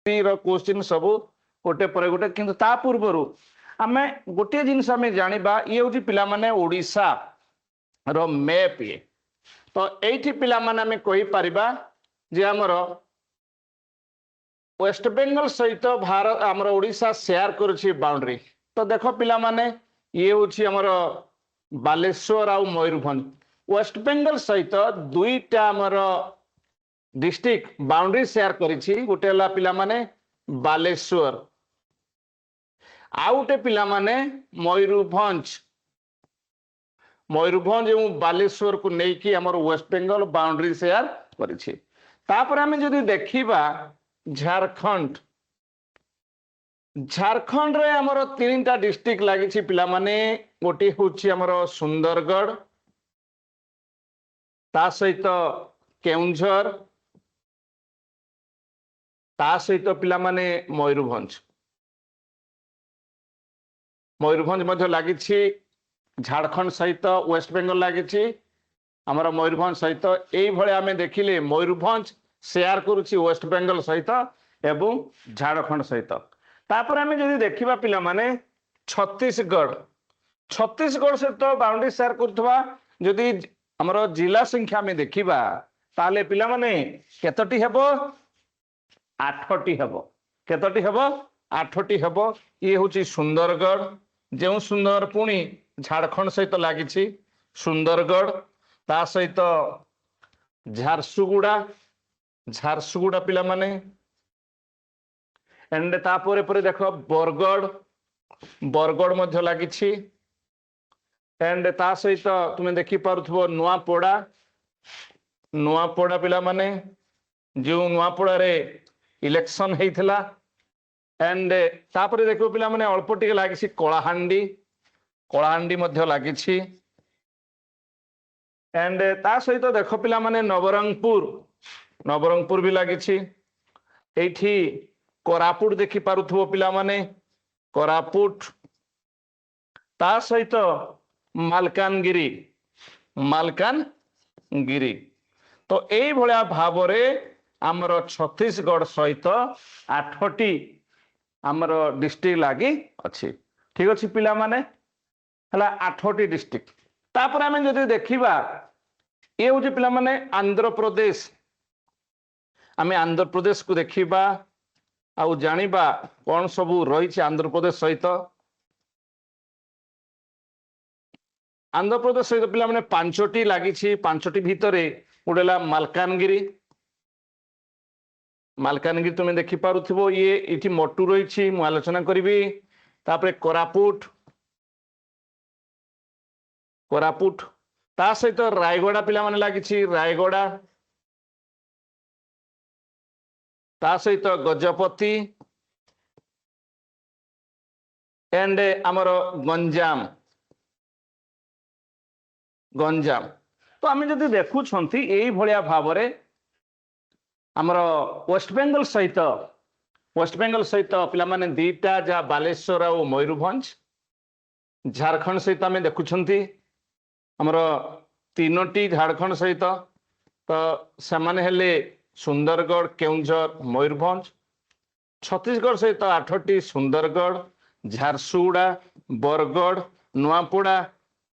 Question सब गोटे पर गोटे किंतु ता पूर्वर आमे गोटे जिनस आमे जानिबा ये होची पिला माने ओडिशा रो मैप ये तो एठी पिला माने आमे कहि परिबा जे हमर वेस्ट बेंगल सहित भारत हमर ओडिशा शेयर करूची बाउंड्री तो देखो पिला माने ये होची हमर बालेश्वर आ मयूरभंज वेस्ट बेंगल सहित दुईटा हमर डिस्ट्रिक्ट बाउंड्री शेयर करिछि गोटे हला पिला माने बालेश्वर आउटे पिला माने मयूरभंज मयूरभंज एवं बालेश्वर को नेकी हमर वेस्ट बेंगल बाउंड्री शेयर करिछि तापर हमें जदि देखिबा झारखंड झारखंड रे हमर तीनटा डिस्ट्रिक्ट लागिछि पिला माने गोटे होछि हमर सुंदरगढ़ ता सहित केउंझर ता सहित पिला माने मयूरभंज मयूरभंज मध्य लागिछि झारखंड सहित वेस्ट बेंगल लागिछि हमर मयूरभंज सहित एई भळे आमे देखिले मयूरभंज शेयर करूछि वेस्ट बेंगल सहित एवं झारखंड सहित तापर आमे जदि देखिबा पिला माने छत्तीसगढ़ छत्तीसगढ़ सहित बाउंड्री शेयर करथवा जदि हमर जिला संख्या में देखिबा ताले पिला माने केतटी हेबो 8टी हेबो केतटी हेबो 8टी हेबो ये होची सुंदरगढ़ जो सुंदर पुणी झारखंड सहित लागिछि सुंदरगढ़ ता सहित झारसुगुड़ा झारसुगुड़ा पिला माने एंड तापरे परे देखो बरगढ़ बरगढ़ मध्य लागिछि एंड ता सहित तुमे देखि पारुथबो नुआपड़ा नुआपड़ा पिला माने जो नुआपड़ा रे इलेक्शन हेइथिला एंड तापरे देखो पिला माने अल्प टिके लागिछि कलाहांडी कलाहांडी मध्य लागिछि एंड ता सहित देखो पिला माने नवरंगपुर भी लागिछि एठी कोरापुट देखि पारुथबो पिला माने कोरापुट ता सहित मालकानगिरी मालकानगिरी तो एई भलिया भाबरे हमर छत्तीसगढ़ सहित 8टी हमर डिस्ट्रिक्ट लागी अछि ठीक अछि पिला माने हला 8टी डिस्ट्रिक्ट तापर हमें जदि देखिबा ए होछि पिला माने आंध्र प्रदेश हमें आंध्र प्रदेश को देखिबा आउ जानिबा कोन सब रही छै आंध्र प्रदेश सहित आंध्र प्रदेश सहित पिला माने 5टी लागी छी 5टी भितरे उडेला मालकानगिरी तुम देखि पारुथिबो ये इठी मोटू रही छी मु आलोचना करिवि तापरे कोरापुट कोरापुट ता सहित रायगड़ा पिला माने लागी छी रायगड़ा ता सहित गजपति एंड हमर गंजाम गंजाम तो आम जदि देखुं यही भाया भाव आमर वेस्ट बेंगल सहित पिला माने दीटा जहाँ बालेश्वर और मयूरभंज झारखंड सहित आम देखुं आमर 3टी झारखंड सहित तो सेमाने हेले सुंदरगढ़ केउंझर मयूरभंज छत्तीसगढ़ सहित 8टी सुंदरगढ़ झारसुगुड़ा बरगढ़ नुआपड़ा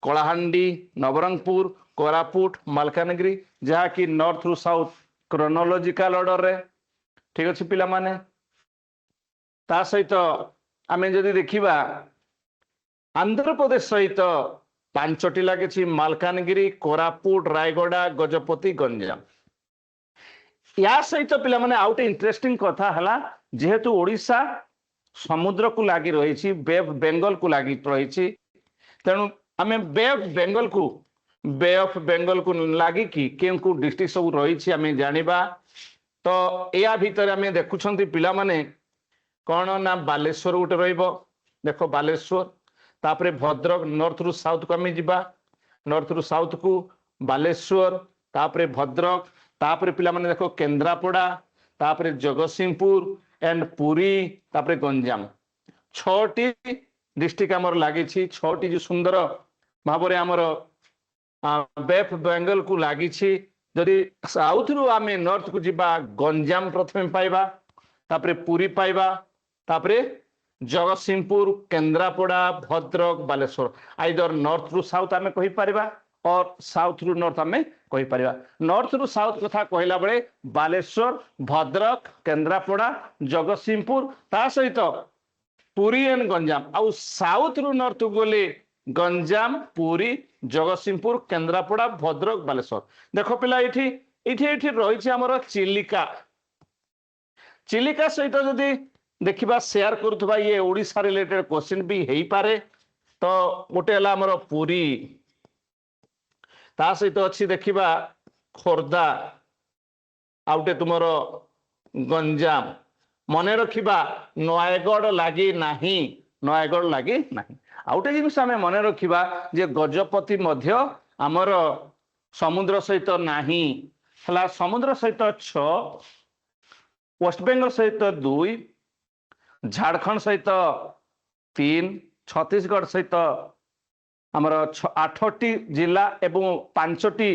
कलाहांडी नवरंगपुर कोरापुट मालकानगिरी जहाँ कि नॉर्थ रु साउथ क्रोनोलॉजिकल ऑर्डर रे ठीक अच्छे पिला माने ता सहित आमे जदि देखिबा आंध्र प्रदेश सहित 5टी लागिछि मालकानगिरी कोरापुट रायगड़ा गजपति गंजाम या सहित पिला माने आउटे इंटरेस्टिंग कथा हला जेहेतु ओडिशा समुद्र को लागी रही बे ऑफ बेंगल को लागी रही तेणु आमे बे ऑफ बेंगल को लागी कि केउ डिस्ट्रिक्ट सब रही आमे जानिबा तो या भितर आमे देखुछंती पिला माने कौन ना बालेश्वर गोटे रहिबो देखो बालेश्वर तापरे भद्रक नॉर्थ रु साउथ को आमे जिबा नॉर्थ रु साउथ को बालेश्वर तापरे भद्रक तापरे पिला माने देखो केंद्रापड़ा तापरे जगतसिंहपुर एंड पुरी तापरे गंजाम 6टी डिस्ट्रिक्ट आमर लागी 6टी जो सुंदर भाव आमर बेफ बेंगल को लागी जदि साउथ रु आमे नॉर्थ को जिबा गंजाम प्रथमे पाइबा तापरे पुरी पाइबा तापरे जगतसिंहपुर केन्द्रापड़ा भद्रक बालेश्वर आइदर नॉर्थ रु साउथ आमे कहि परिबा और साउथ रु नॉर्थ आमे कहि परिबा नॉर्थ रु साउथ कथा कहला बेले बालेश्वर भद्रक केन्द्रापड़ा जगतसिंहपुर ता सहित पुरी एंड गंजाम आउ साउथ रु नॉर्थ गले गंजाम पुरी जगतसिंहपुर केन्द्रापड़ा भद्रक बालेश्वर देखो पिला एठी एठी एठी रहिछि हमर चिलिका चिलिका सहित जदि देखिबा शेयर करूथबा ये ओडिसा रिलेटेड क्वेश्चन भी हेई पारे तो गोटे हला हमर पुरी ता सहित अछि देखिबा खोर्धा आउटे तुमरो गंजाम मने रखिबा नयगढ़ लागि नाही नयगढ़ लागि नाही आउटे जिनिस आमे मने रखिबा जे गजपति मध्य हमर समुद्र सहित नाही हला समुद्र सहित 6 वेस्ट बेंगल सहित 2 झारखंड सहित 3 छत्तीसगढ़ सहित आमर 8टी जिला एवं 5टी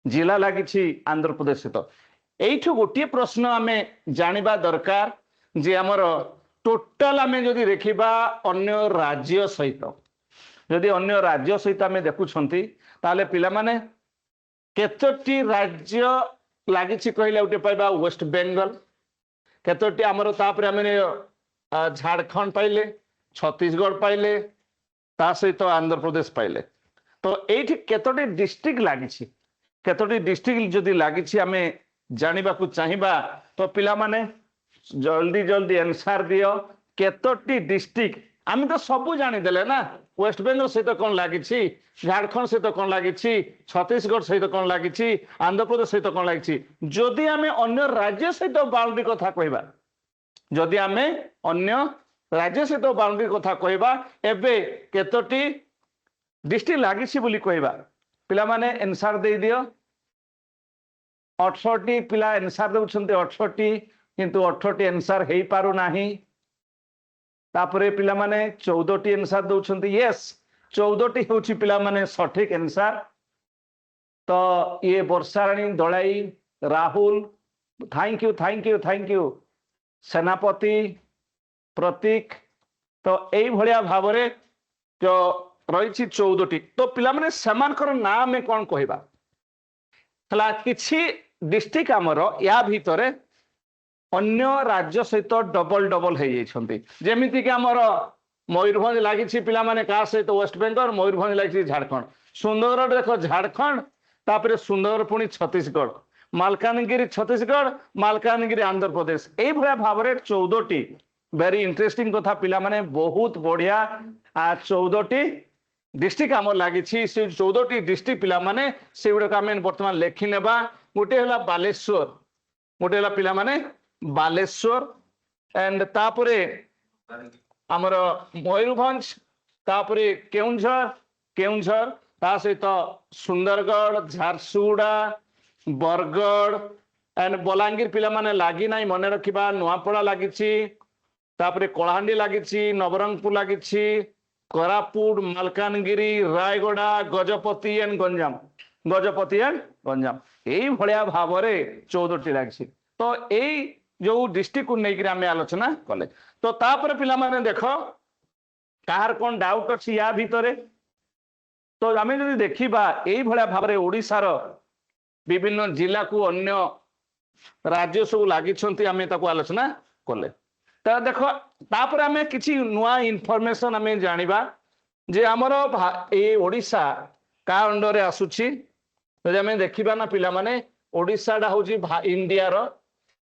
जिला लगी आंध्र प्रदेश सहित एठू गोटे प्रश्न आमे जानिबा दरकार जे आमर टोटाल आमे जदि देखिबा अन्य राज्य सहित जदि अन्य राज्य सहित आमे देखुछंती ताले पिला माने केतोटी राज्य लागिछि कहले उठे पाइबा वेस्ट बेंगल केतोटी आमर तापरे आमे झारखंड पाइले छत्तीसगढ़ पाइले ता सहित आंध्र प्रदेश पाइले तो एठी केतोटी डिस्ट्रिक्ट लागिछि केतोटी डिस्ट्रिक्ट जदि लागिछि आमे जानिबा को चाहिबा तो पिला माने जल्दी जल्दी आंसर दियो केतोटी डिस्ट्रिक्ट आमे तो सब जानि देले ना वेस्ट बेंगल सहित कोन लागिछि झारखंड सहित कोन लागिछि छत्तीसगढ़ सहित कोन लागिछि आंध्र प्रदेश सहित कोन लागिछि जदि आमे अन्य राज्य सहित बाउंड्री कथा कहबा जदि आमे अन्य राज्य सहित बाउंड्री कथा कहबा एबे केतोटी डिस्ट्रिक्ट लागिछि बोली कहबा पिला माने आंसर दे दियो 18टी पिला आंसर देउछन्ते 18टी किंतु 18टी आंसर हेई पारु नाही तापरे पिला माने 14टी आंसर देउछन्ते यस 14टी होछि पिला माने सठिक आंसर तो ये वर्षाराणी दलाई राहुल थैंक यू सेनापति प्रतीक तो एई भलिया भाबरे जो रहिछि 14टी तो पिला माने समानकर नाम में कोन कहबा हला किछि डिस्ट्रिक्ट आमर या भितरे अन्य राज्य सहित डबल डबल हो जाइछन्ति जेमिति कि आमर मयूरभंज लागिछि पिला माने का सहित वेस्ट बेंगल मयूरभंज लागिछि झारखंड सुंदरगढ़ देखो झारखंड तापरे सुंदरगढ़ पुणी छत्तीसगढ़ मालकानगिरी छत्तीसगढ़ मालकानगिरी आंध्र प्रदेश एई भलिया भाबरे 14टी वेरी इंटरेस्टिंग कथा पिला माने बहुत बढ़िया 14टी डिस्ट्रिक्ट आम लगी 14टी डिस्ट्रिक्ट पिला माने से गुड़ाक आम बर्तमान लेखि नेबा गोटे हला बालेश्वर गोटे हला पिला माने बालेश्वर एंड तापरे आमर मयूरभंज तापरे केउंझर ता सहित सुंदरगढ़ झारसुगुड़ा बरगढ़ एंड बलांगीर पिला माने लागी नाही मने रखिबा नुआपड़ा लागिछि तापरे कलाहांडी लागिछि नवरंगपुर लागिछि कोरापुट मालकानगिरी रायगड़ा गजपति एंड गंजाम यही भलिया भावरे 14टी लागिछि तो एई जो डिस्ट्रिक्ट को नेकिर आमे आलोचना कले तो तापर पिला माने देखो काहार कोन डाउट अछि या भितरे तो आमे जदि देखिबा एई भलिया भावरे ओडिसा रो विभिन्न जिला को अन्य राज्य सब लागिछन्ति आमे ताको आलोचना कले तो देखो तापर आमे किछि नुआ इन्फॉर्मेशन आमे जानिबा जे हमर ए ओडिसा का अंडर रे आसुछि तो आमे देखिबा ना पिला माने ओडिसा डा होजी इंडिया रो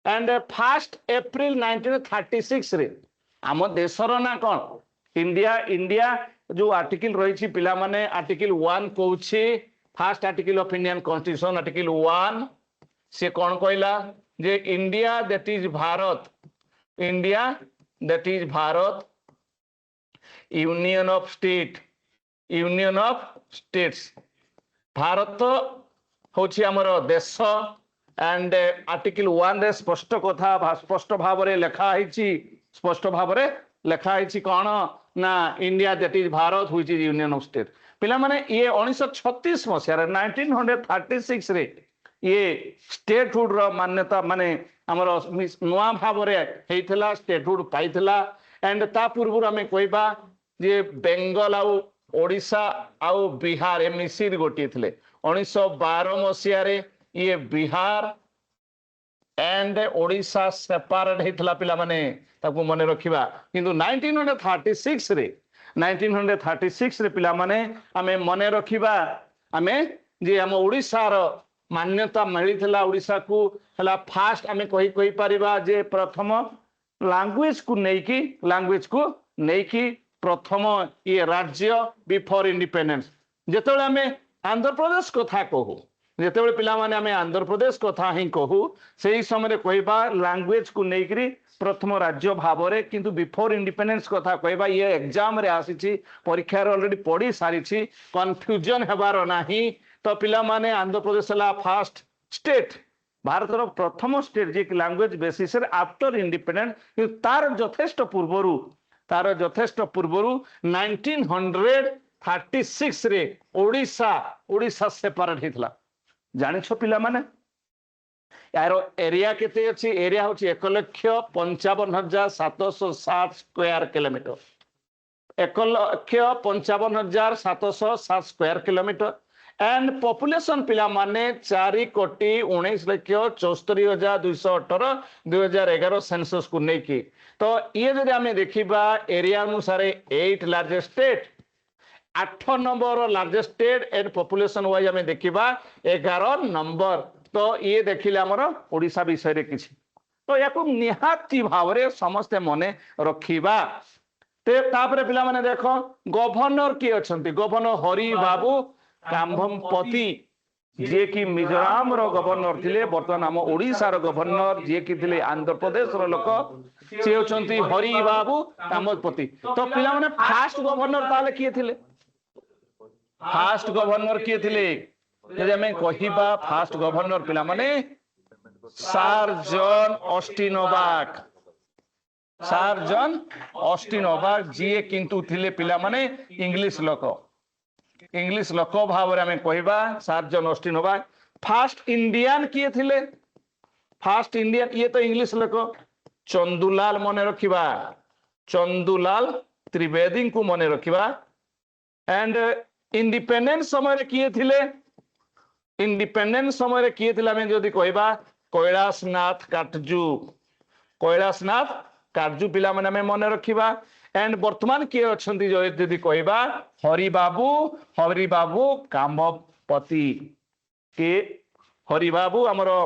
एंड 1 अप्रैल 1936 रे आम देशर ना कौन इंडिया जो आर्टिकल रही पिला माने आर्टिकल 1 कहूछि first article of Indian constitution article 1 से कौन कहला जे India that is Bharat union of states Bharat होछि हमर देश एंड आर्टिकल 1 रे स्पष्ट कथा स्पष्ट भाव रे लेखा हिची स्पष्ट भाव रे लेखा हिची कोन ना India that is Bharat which is union of state पिला माने ये 1936 मसिया रे 1936 रे ये स्टेटहुड रो मान्यता माने आमर नुआ भाव में स्टेटहुड पाइला एंड ता पूर्व आम कहबा जे बेंगल आउ ओडिशा आउ बिहार ए मिसिर गोटे थे 1912 मसीह ये बिहार एंड ओडिशा सेपरेट होता पिला माने ताकू मन रखिबा किंतु 1936 रे पिला माने आमे मन रखिबा आमे जे हम ओडिशा रो मान्यता मिलिथिला ओडिशा को हला फास्ट आमे कहि परिबा जे प्रथम लैंग्वेज को नेकी प्रथम ये राज्य बिफोर इंडिपेंडेंस जेतेबेले आमे आंध्र प्रदेश कथा कहू जिते पिला माने आमे आंध्र प्रदेश कथा ही कहू से समय कहबा लैंग्वेज को लेकर प्रथम राज्य भाव में किंतु बिफोर इंडिपेंडेंस कथा कहबा ये एग्जाम रे आसी परीक्षा ऑलरेडी पढ़ी सारी कन्फ्यूजन हेबार नाही तो पिला माने आंध्र प्रदेश ला फर्स्ट स्टेट भारत प्रथम स्टेट जे लैंग्वेज बेसिस आफ्टर इंडिपेंडेंस तार यथेष्ट पूर्व 1936 रे ओडिशा सेपरेट होता जानिछ पिला माने यार एरिया केते अछि एरिया होछि 1,55,760 square kilometre 1,55,760 square kilometre and population पिला माने 4,19,74,218 2011 सेंसस को नेकी तो ये जदि आमे देखिबा एरिया अनुसार 8 largest state 8 number largest state and population wise हमें देखिबा 11 नंबर तो ये देखिले हमर ओडिशा विषय रे किछि तो याकु निहाती भाव रे समस्त मने रखिबा ते तापरे पिला माने देखो गवर्नर की अछंती गवर्नर हरि बाबू काम्भमपति जे कि मिजोराम रो गवर्नर थिले वर्तमान हम ओडिशा रो गवर्नर जे कि थिले आंध्र प्रदेश रो लोक से होचंती हरि बाबू काम्भमपति तो पिला माने फास्ट गवर्नर ताले किए थिले फास्ट गवर्नर किए थिले यदि हमें कहिबा फास्ट गवर्नर पिला माने सर जॉन ऑस्टिन ओबाक जी किंतु थिले पिला माने इंग्लिश लोक भाव रे हमें कहिबा sir John Austin Hubback first Indian किए थिले फास्ट इंडियन ये तो इंग्लिश लोक चंदुलाल मने रखिबा चंदुलाल त्रिवेदी को मने रखिबा एंड इंडिपेंडेंस समय किए थिले इंडिपेंडेंस समय किए थिले हमें जदि कहबा कैलाशनाथ काटजू पिला माने हमें मन रखिबा एंड वर्तमान किए अछंती जदि कहबा हरि बाबू काम्भमपति के हरि बाबू हमरो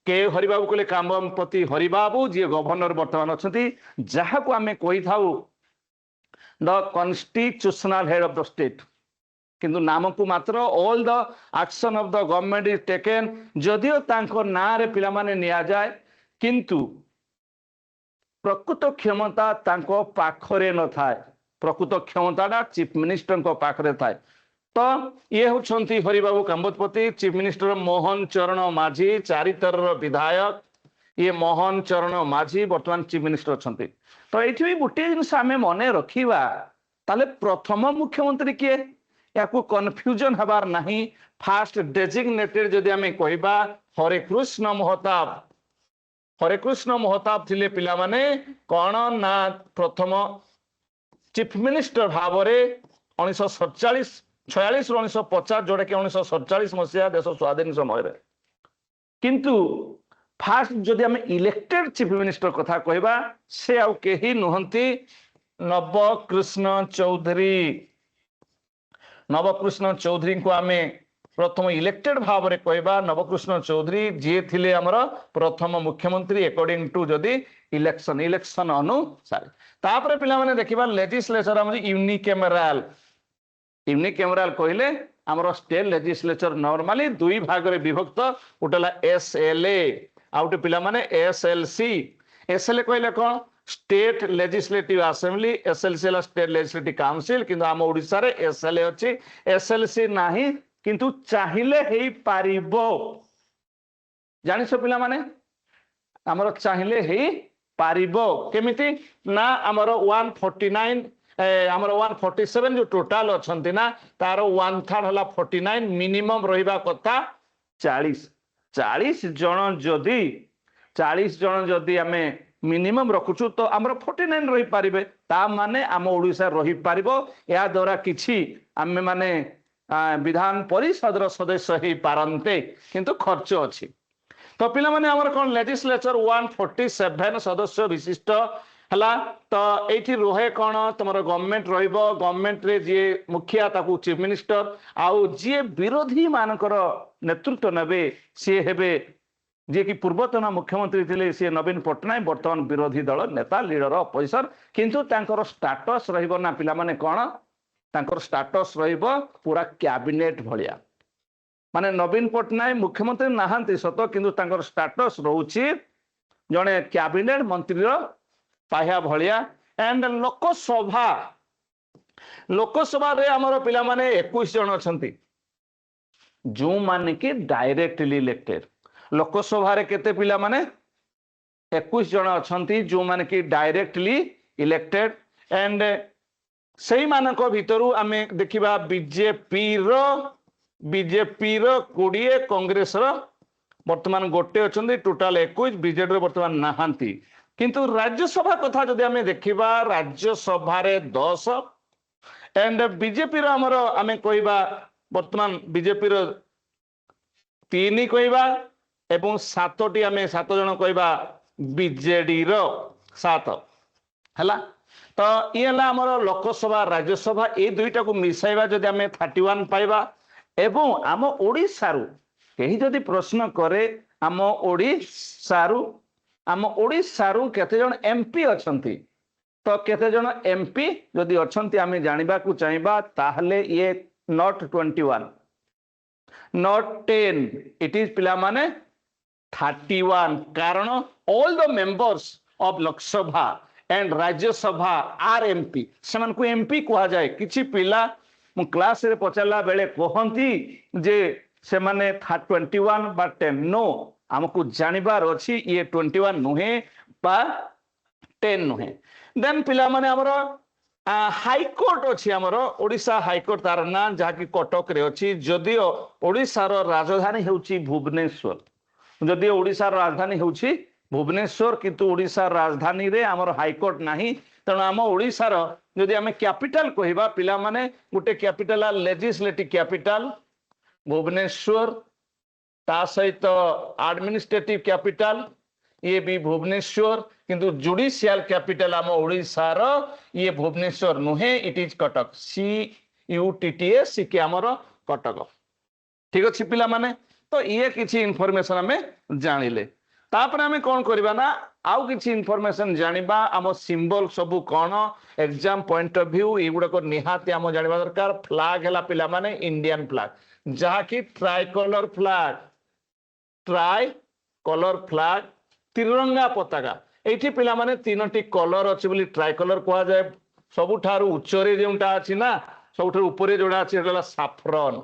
के हरि बाबू कहले काम्भमपति हरि बाबू जे गवर्नर वर्तमान अछंती जहा को हमें कहि थाउ the constitutional head of the state किंतु नाम को मात्र all the action of the government is taken जदियो तांको ना रे पिला माने निया जाए किंतु प्रकृत क्षमता तांको पाखरे न थाए प्रकृत क्षमताटा चीफ मिनिस्टर को पाखरे थाए तो ये होछंती हरि बाबू काम्भमपति चीफ मिनिस्टर मोहन चरण माझी चारितर विधायक ये मोहन चरण माझी वर्तमान चीफ मिनिस्टर अछंती तो एठी भी गोटे जिनस आमे मने रखिबा ताले प्रथम मुख्यमंत्री किए याकू कन्फ्यूजन हबार नहीं फास्ट डेजिग्नेटेड जदि आमे कहबा हरेकृष्ण महताब थिले पिला माने कोन ना प्रथम चीफ मिनिस्टर भाव रे 1947 46 1950 जोड़ा कि 1947 मसीहा देश स्वाधीन समय रे किंतु फास्ट जदि आमे इलेक्टेड चीफ मिनिस्टर कथा कहबा से आउ केही नुहंती नवकृष्ण चौधरी को आमे प्रथम इलेक्टेड भाव रे कहबा नवकृष्ण चौधरी जे थिले हमर प्रथम मुख्यमंत्री अकॉर्डिंग टू जदि इलेक्शन अनुसार तापरे पिला माने देखिबा लेजिस्लेचर हमर यूनिकैमराल कहले हमर स्टेट लेजिस्लेचर नॉर्मली दुई भाग रे विभक्त उटला एसएलए आउट पिला माने एसएलसी एसएलए कहले कोन स्टेट लेजिस्लेटिव असेंबली एसएलसी ला स्टेट लेजिस्लेटिव काउंसिल किंतु हम ओडिसा रे एसएलए अछि एसएलसी नाही किंतु चाहिले हेई पारिबो जानिस पिला माने हमर चाहिले हेई पारिबो केमिति ना हमर 149 हमर 147 जो टोटल अछंती ना तार 1/3 हला 49 मिनिमम रहिबा कथा 40 जन जदि 40 जन जदि आमे मिनिमम रखुछु तो आमर 49 रही पारिबे ता माने आम ओडिशा रही पारिबो या द्वारा किछि आमे माने विधान परिषद सदस्य ही पारंते किंतु खर्च अछि तो पिला माने हमर कोन लेजिस्लेचर 147 सदस्य विशिष्ट हला तो एठी रोहे कोन तमर गवर्नमेंट रहिबो गवर्नमेंट रे जे मुखिया ताकू चीफ मिनिस्टर आउ जे विरोधी मानकर नेतृत्व नेबे से हेबे जे कि पूर्वतन मुख्यमंत्री थिले से नवीन पट्टनायक वर्तमान विरोधी दल नेता लीडर अपोजिशन किंतु तांकर स्टेटस रहिबो ना पिला माने कोन तांकर स्टेटस रहिबो पूरा कैबिनेट भलिया माने नवीन पट्टनायक मुख्यमंत्री नाहांती सत किंतु तांकर स्टेटस रहउची जने कैबिनेट मंत्री रो पाया भलिया एंड लोकसभा रे हमर पिला माने 21 जन अछंती जो माने कि डायरेक्टली इलेक्टेड लोकसभा रे केते पिला माने 21 जन अछंती जो माने कि डायरेक्टली इलेक्टेड एंड सेही मानक भितरु आमे देखिबा बीजेपी रो 20 कांग्रेस रो वर्तमान गोटे अछंती टोटल 21 बीजेडी रो वर्तमान नाहांती किंतु राज्यसभा कथा जदि आमे देखिबा राज्यसभा रे 10 एंड बीजेपी रो हमर आमे कहिबा वर्तमान बीजेपी रो 3 कहिबा एवं 7टी आमे 7 जन कहिबा बीजेडी रो 7 हला तो ये हला हमर लोकसभा राज्यसभा ए दुईटा को मिसाइबा जदि आमे 31 पाइबा एवं आम ओडिसा रु केही जदि प्रश्न करे आम ओडिसा रु केते जन एमपी अछंती तो केते जन एमपी जदि अछंती आमे जानिबा को चाहिबा ताहले ये नॉट 21 नॉट 10 इट इज पिला माने 31 कारण all the members of Lok Sabha and Rajya Sabha are MP सेमान को एमपी कहा जाए किछि पिला मु क्लास रे पचारला बेले कहंती जे से माने 21 बा 10 नो हमकु जानिबार अछि ये 21 नुहे बा 10 नुहे देन पिला माने हमरो हाई कोर्ट अछि हमरो ओडिसा हाई कोर्ट तार ना जहा कि कटक रे अछि जदियो ओडिसा रो राजधानी हेउछि भुवनेश्वर जदियो ओडिसा रो राजधानी हेउछि भुवनेश्वर किंतु ओडिसा राजधानी रे हमरो हाई कोर्ट नाही तण हम ओडिसा रो जदि हमें कैपिटल कहिबा पिला माने गुटे कैपिटल लेजिस्लेटिव कैपिटल भुवनेश्वर ता सहित एडमिनिस्ट्रेटिव कैपिटल ये भी भुवनेश्वर किंतु जुडिशियल कैपिटल आम ओडिसा रो ये भुवनेश्वर नुहे इट इज कटक CUTTS के हमर कटक ठीक अछि पिला माने तो ये किछि इन्फॉर्मेशन हमें जानिले तापर हमें कोन करबा ना आउ किछि इन्फॉर्मेशन जानिबा आम सिंबल सबु कोन एग्जाम पॉइंट ऑफ व्यू एगुडा को निहाती आम जानिबा दरकार फ्लैग हला पिला माने इंडियन फ्लैग जहा कि ट्राई कलर फ्लैग तिरंगा पताका एठी पिला माने तीनोटी कलर अछि बोली ट्राई कलर कहा जाय सबुठारु उच्चरे जेउटा अछि ना सबुठारु ऊपरे जोडा अछि हला साफ्रन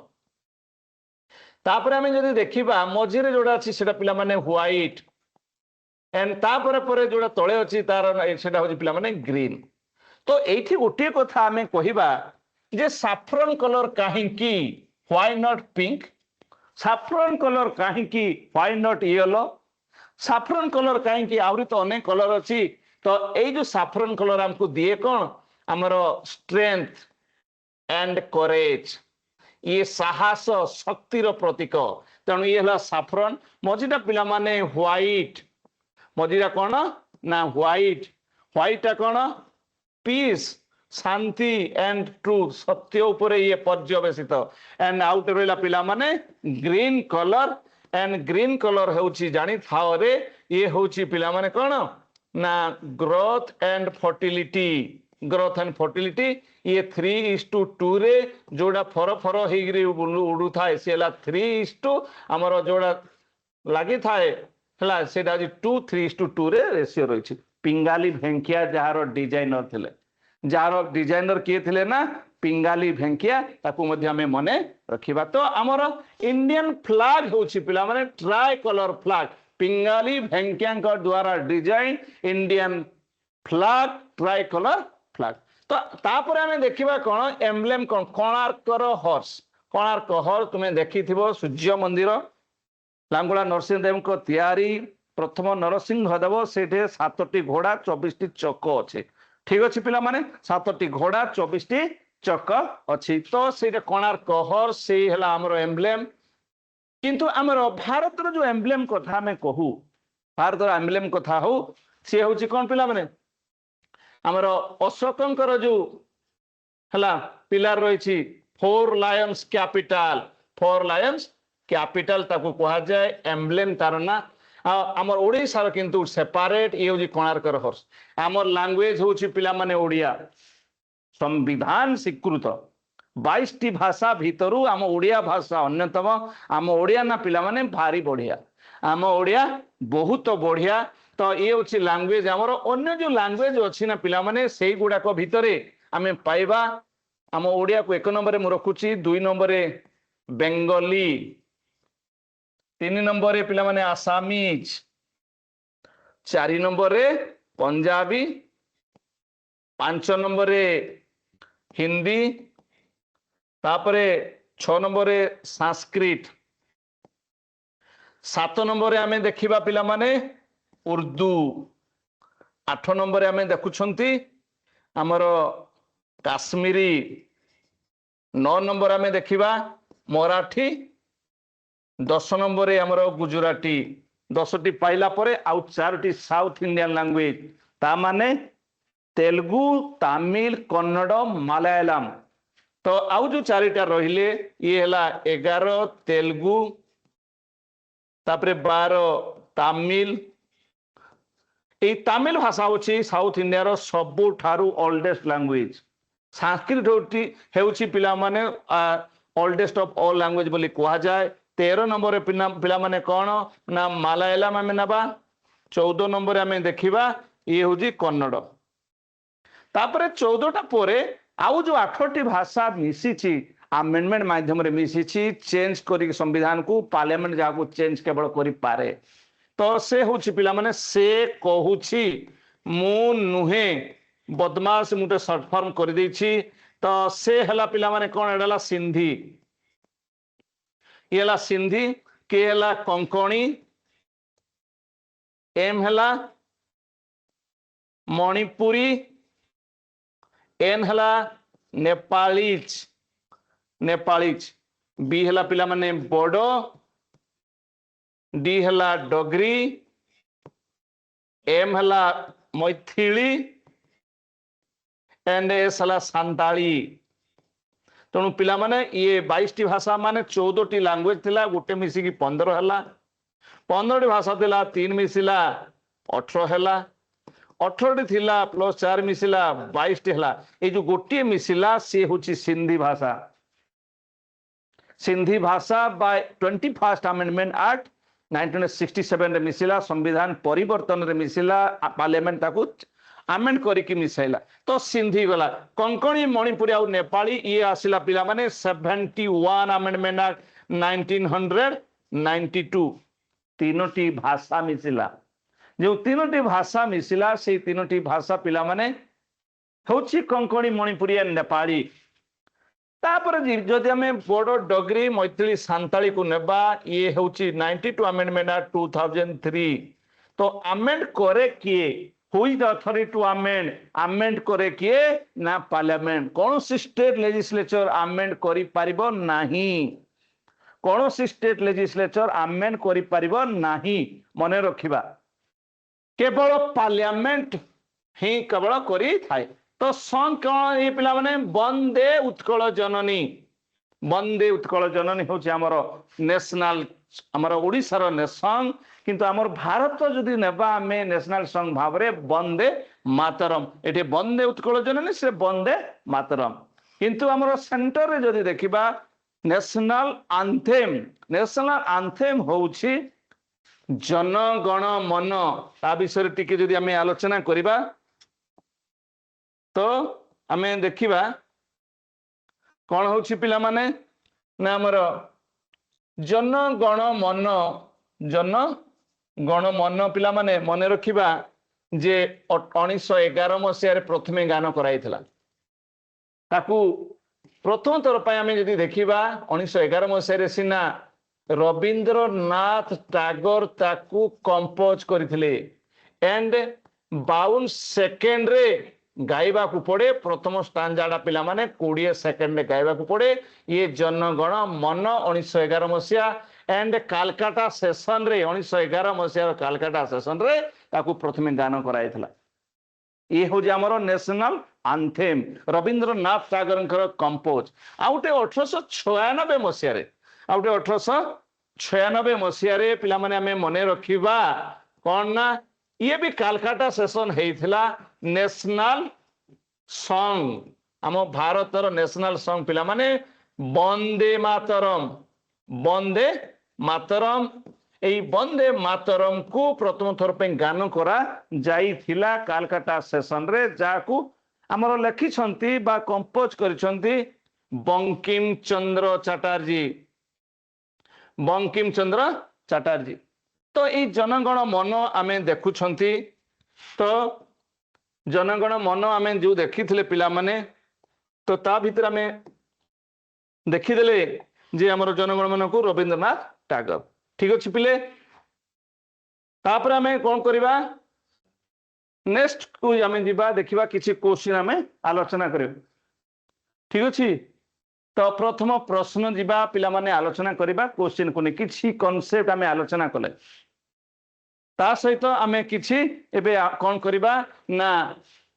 तापर हमें जदि देखिबा मझिरे जोडा अछि सेटा पिला माने व्हाइट एंड तापर परे जोडा तळे अछि तार सेटा होछि पिला माने ग्रीन तो एठी गोटे कथा हमें कहिबा जे साफ्रन कलर काहे की व्हाई नॉट पिंक साफ्रन कलर काहे की व्हाई नॉट येलो साफ्रन कलर काहे की आउरी तो अनेक कलर अछि तो एई जो साफ्रन कलर हमको दिए कोन हमरो स्ट्रेंथ एंड करेज ये साहस शक्तिर प्रतीक तेणु ये हला साफ्रन मझिटा पिला माने व्हाइट मझिरा कोन ना व्हाइट कोन पीस शांति एंड ट्रूथ सत्य उपरे ये पर्यवेसित एंड आउट रहला पिला माने green colour and green colour होउची जानी थाओ रे ये होउची पिला माने कोन ना ग्रोथ एंड फर्टिलिटी ये 3:2 रे जोड़ा फर हेगिरी उडू थाए से हला 3:2 हमर जोड़ा लागि थाए हला सेटा 2:3:2 रे रेशियो रहिछि पिंगाली भेंकिया जहार डिजाइनर थिले जार डिजाइनर किए थिले ना पिंगाली भेंकिया ताकू मध्य हमें मने रखिबा तो हमर इंडियन फ्लैग होछि पिला माने ट्राई कलर फ्लैग पिंगाली भेंकिया द्वारा design Indian flag try colour flag तो तापर हमें देखिबा कोन एम्ब्लेम कोन कोणार्कर हॉर्स तुम्हें देखिथिबो सूर्य मंदिर लांगुला नरसिंह देव को तैयारी प्रथम नरसिंहदेव से 7टी घोड़ा 24टी चक अच्छे ठीक अच्छे पिला माने 7टी घोड़ा 24टी चक अच्छी तो से कोणार्क हर से आमर एम्ब्लेम किंतु आमर भारत जो एम्ब्लेम कथा आम कहू भारत एम्ब्लेम कथा हो सी हूँ कौन पिला माने आमर अशोकंकर जो है पिलार रही 4 लायंस कैपिटल ताको कहा जाए एम्ब्लेम तार ना आमर ओडिशार किंतु सेपरेट ये हूँ कोणार्कर हॉर्स आमर लैंग्वेज हूँ पिला माने ओडिया संविधान स्वीकृत 22टी भाषा भितरु आम ओडिया भाषा अन्यतम आम ओडिया ना पिला माने भारी बढ़िया आम ओडिया बहुत बढ़िया तो ये हूँ लैंग्वेज आमर अन्य जो लैंग्वेज अच्छी ना पिला माने से गुड़ाक भितर आम पाइबा आम ओडिया को 1 नंबर में रखुची 2 नंबर बेंगली 3 नंबर पिला माने Assamese 4 number Punjabi 5 number Hindi तापरे 6 नंबर संस्कृत 7 नंबर आम देखा पिला माने उर्दू 8 नंबर आम देखुंती आमर काश्मीरी 9 नंबर आम देखा मराठी 10 नंबर आमर गुजराती 10टी पाइला परे आउ 4टी साउथ इंडियन लैंग्वेज ता माने तेलुगु तमिल कन्नड़ मलयालम तो आउ जो 4टा रहिले ये हला 11 तेलुगु तापरे 12 तमिल ये तमिल भाषा होची साउथ इंडिया सबुठारु ओल्डेस्ट लैंग्वेज संस्कृत होची पिला माने ओल्डेस्ट ऑफ ऑल लैंग्वेज बोली कहा जाए 13 नंबर पिला माने कौन ना मलयालम आम नबा 14 नंबर आम देखा ये हूँ कन्नड़ तापरे 14टा पोरे आउ जो 8टी भाषा मिसी आमेंडमेंट माध्यम रे मिसी चेंज करी संविधान को पार्लियामेंट जहाँ चेंज केवल करि पारे तो से हूँ पिला माने से कहूची मु नुहे बदमाश मुझे सर्ट फॉर्म कर देछि तो से हला पिला माने कौन एडला सिंधी ये हला सिंधी के हला कंकणी एम हला मणिपुरी एन हला नेपालीज बी हला पिला माने बोडो डी हला डोगरी एम हला मैथिली एंड एस हला सांताली तेणु पिला माने ये 22टी भाषा माने 14टी लैंग्वेज थिला गोटे मिसिकी 15 हला 15टी भाषा थिला 3 मिसिला 18 हला 18टी थिला प्लस 4 मिसिला 22टी हला ये जो गोटे मिसिला से होची सिंधी भाषा बाय 21st अमेंडमेंट एक्ट 1967 रे मिसिला संविधान परिवर्तन रे मिसिला पार्लियामेंट ताकू आमेंड करिकी मिसाइला तो सिंधी गला कंकणी मणिपुरी और नेपाली ये आसिला पिला माने 71 अमेंडमेंट एक्ट 1992 तीनोटी भाषा मिसिला जो तीनोटी भाषा मिसिला से तीनोटी भाषा पिला माने होची कंकणी मणिपुरी और नेपाली तापर जदि आम बोडो डोगरी मैथिली सांताली को नेबा ये होची 92 अमेंडमेंट एक्ट 2003 तो अमेंड करे किए Who is the authority to amend? Amend करे किए ना पार्लियामेंट कौन सी स्टेट लेजिस्लेचर अमेंड करि परिबो नहीं कौन सी स्टेट लेजिस्लेचर अमेंड करि परिबो नहीं मने रखिबा केवल पार्लियामेंट ही केवल करि थाए तो सॉन्ग कौन ये पिला माने वंदे उत्कल जननी होची हमर नेशनल हमर ओडिसा नेशनल किंतु आमर भारत जदि नेबा आमे नेशनल सॉन्ग भावरे वंदे मातरम एटे वंदे उत्कल जननी से वंदे मातरम किंतु आमर सेंटर रे जदि देखिबा नेशनल आंथेम होउछि जन गण मन ता विषय टिके जदि आमे आलोचना करिबा तो आमे देखिबा कौन होउछि पिला माने ना आमर जन गण मन पिला माने मने रखिबा जे 1911 मसीह प्रथमे गान कराइथिला ताकू प्रथम थर आम जदि देखा 1911 मसीह सिना रवींद्रनाथ टैगोर ताकू कंपोज करथिले एंड 52 सेकेंड रे गाइबा को पड़े प्रथम स्टांजाटा पिला माने 20 सेकेंड रे गाइबा को पड़े ये जनगण मन 1911 मसिया एंड कालकाटा सेशन रे 1911 मसिया कालकाटा सेशन रे ताकू प्रथमे गान कराइथला ये हूँ आमर national anthem Rabindranath Tagore compose आउटे 1896 मसीह आउटे 1896 मसीह पिला माने आमे मने रखिबा कौन ना ये भी कालकाटा सेशन हेइथिला नेशनल सॉन्ग आम भारतर नेशनल सॉन्ग पिला माने वंदे मातरम এই বন্দে মাতরম কু প্রথম থর পে গান করা যাইছিলা কালকাটা সেশন রে যাকু আমার লেখিছন্তি বা কম্পোজ করিছন্তি বঙ্কিম চন্দ্র চ্যাটার্জি তো এই জনগণ মন আমি দেখুছন্তি তো জনগণ মন আমি যে দেখিଥିଲେ পিলামানে তো তা ভিতরে আমি দেখিদেলে যে আমার জনগণ মনকু রবীন্দ্রনাथ टैगोर ठीक अच्छे पिले तापर आमे कौन करिबा नेक्स्ट को आमे जिबा देखिबा किछि क्वेश्चन आमे आलोचना करियो ठीक अछि तो प्रथम प्रश्न जिबा पिला माने आलोचना करिबा क्वेश्चन को ने किछि कांसेप्ट आमे आलोचना कले ता सहित आमे किछि एबे कौन करिबा ना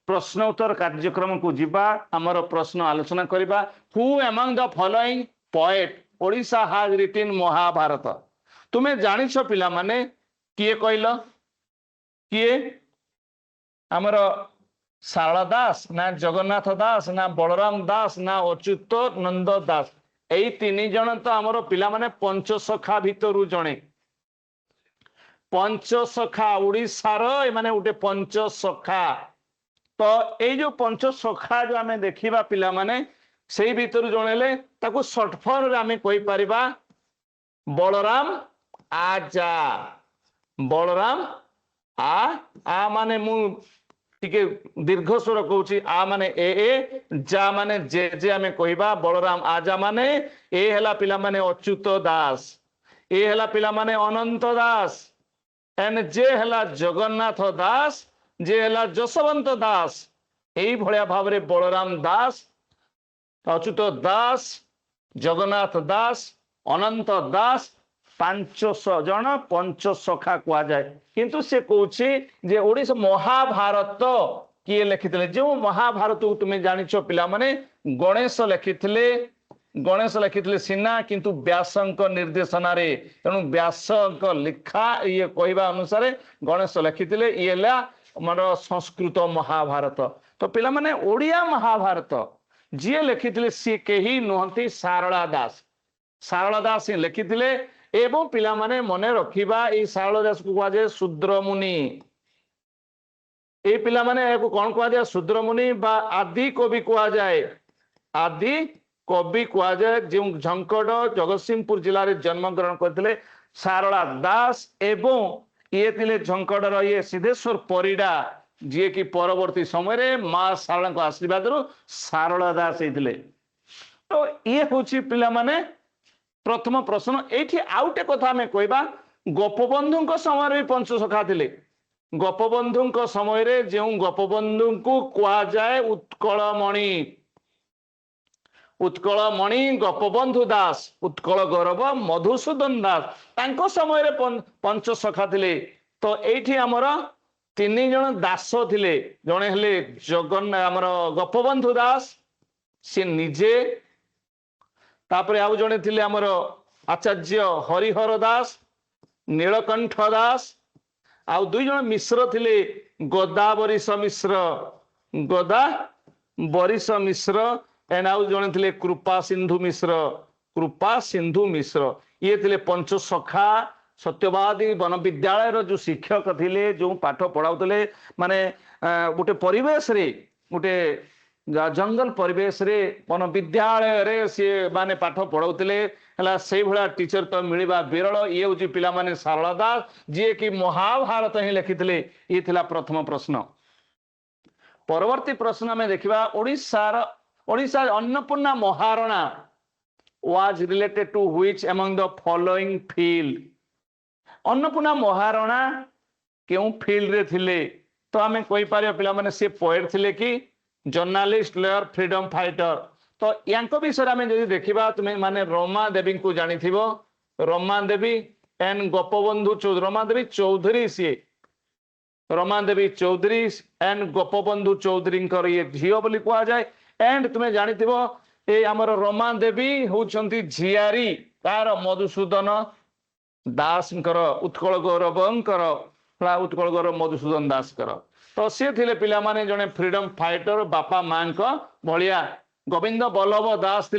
प्रश्न उत्तर कार्यक्रम को जिबा हमर प्रश्न आलोचना करिबा who among the following poet Odisha has written Mahabharat तुम्हें जानिछ पिला माने किए कहल किए आमर शारदा दास ना जगन्नाथ दास ना बलराम दास ना अच्युत नंद दास यही तीन जन तो आमर पिला माने पंचसखा भितरु जणे पंचसखा उड़ीसार माने उठे पंचसखा तो ये जो पंचसखा जो आमे देखिबा पिला माने सेही भितरु जणेले ताकू शॉर्ट फॉर्म रे आमे कहि परिबा बलराम आजा बलराम आ माने मु टिके दीर्घ स्वर कहूची आ माने ए जा माने जे आमे कहिबा बलराम आजा माने ए हला पिला माने अच्युत दास ए हला पिला माने अनंत दास एन जे हला जगन्नाथ दास जे हला जसवंत दास एई भलिया भावरे बलराम दास अच्युत दास जगन्नाथ दास अनंत दास 500 जन पंचसखा कह जाए किंतु से कहूची जे ओडिशा महाभारत किए लिखिथिले जो महाभारत को तुम जानिछ पिला माने गणेश लिखिथिले सिना किंतु व्यासंक निर्देशना रे तेणु व्यासंक लिखा ये कहवा अनुसार गणेश लिखिथिले ये हमर संस्कृत महाभारत तो पिला माने ओडिया महाभारत जी लिखिथिले सी केही नुहंती सारला दास ही लिखिथिले एवं पिला माने मने रखिबा ए सारला दास को कह शूद्र मुनि ए पिला माने को कौन कह जाए शूद्र मुनि बा आदि कवि कह जाए आदि कवि कह जाए जो झंकड़ जगतसिंहपुर जिले में जन्म ग्रहण करते सारला दास एवं ये थिले झंकड़ ये सिद्धेश्वर परिडा जी कि परवर्ती समय माँ सारला आशीर्वाद सारला दास होते तो ये हूँ पिला माने प्रथम प्रश्न ये आउटे कथा आम कहवा गोपबंधु समय भी पंचसखा थे गोपबंधु समय जो गोपबंधु को कह जाए उत्कलमणि गोपबंधु दास उत्कल गौरव मधुसूदन दास समय पंचसखा थे तो ये आमर 3 जन दास थे जड़े हेले जगन्नाथ आमर गोपबंधु दास सी निजे तापर आउ जड़े थे आमर आचार्य हरिहर दास नीलकंठ दास आउ 2 जन मिश्र थे गदा बरिश मिश्र एंड आउ जड़े थे कृपा सिंधु मिश्र ये थे पंचसखा सत्यवादी वन विद्यालय जो शिक्षक थे जो पाठ पढ़ाऊले माने गोटे परिवेश रे गोटे जंगल परिवेश रे वन विद्यालय रे सी माने पाठ पढ़ाऊले से भाया टीचर तो मिलवा विरल ये हूँ पिला माने सारला दास जी कि महाभारत ही लिखिथिले ये थिला प्रथम प्रश्न परवर्ती प्रश्न में देखा Odisha Annapurna Maharana was related to which among the following field? Annapurna Maharana क्यों फील्ड रे थिले? तो आम कही पार पिला माने से पोएट थिले कि जर्नालिस्ट लॉयर फ्रीडम फाइटर। तो यांको विषय आम जदि देखा तुम्हें माने रमा देवी को जानी थी रमा देवी एंड गोपबंधु चौधरी रमा देवी चौधरी सी रमा देवी चौधरी एंड गोपबंधु चौधरी ये झील बोली कह जाए एंड तुम्हें जानी ये आमर रमा देवी होउछंती झियारी तार मधुसूदन दास उत्कल गौरव उत्कल गौरव मधुसूदन दास तो सी थे पिला माने जने फ्रीडम फाइटर बापा माँ भलिया गोविंद बल्लभ दास थे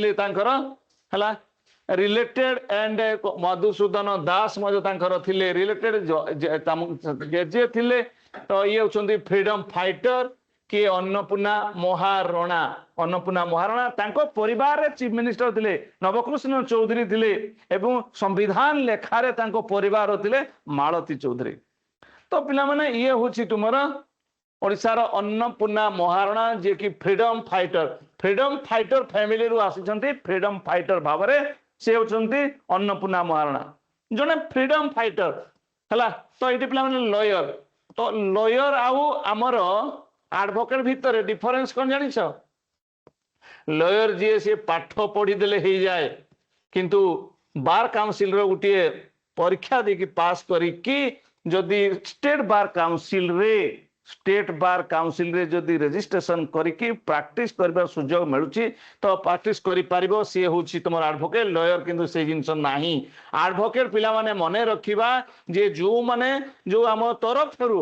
है रिलेटेड एंड मधुसूदन दास थे रिलेटेड जे थे तो ये होउछंती फ्रीडम फाइटर कि अन्नपूर्णा महाराणा तांको परिवार चीफ मिनिस्टर थे नवकृष्ण चौधरी थे एवं संविधान लेखारे तांको परिवार थे मालती चौधरी। तो पिला माने ये होछि तुमर ओडिशार अन्नपूर्णा महाराणा जे कि फ्रीडम फाइटर फैमिली रु आसिछंती फ्रीडम फाइटर भावरे से होछंती अन्नपूर्णा महाराणा जने फ्रीडम फाइटर हला। तो एटी पिला माने लॉयर तो लॉयर आउ आमर एडवोकेट भितर डिफरेंस कौन जानिछ? लॉयर जी से पाठ पढ़ी देले हो जाए किंतु बार काउंसिल रो गुटिए परीक्षा दे कि पास करी कि जदि स्टेट बार काउंसिल रे जदि रजिस्ट्रेशन करी प्रैक्टिस करबा सुयोग मिलुची तो प्रैक्टिस करि पारिबो सी होउची तुमर एडवोकेट लॉयर किंतु से जिंस नाही। एडवोकेट पिला माने मने रखिबा जे जो माने जो हम तरफ रु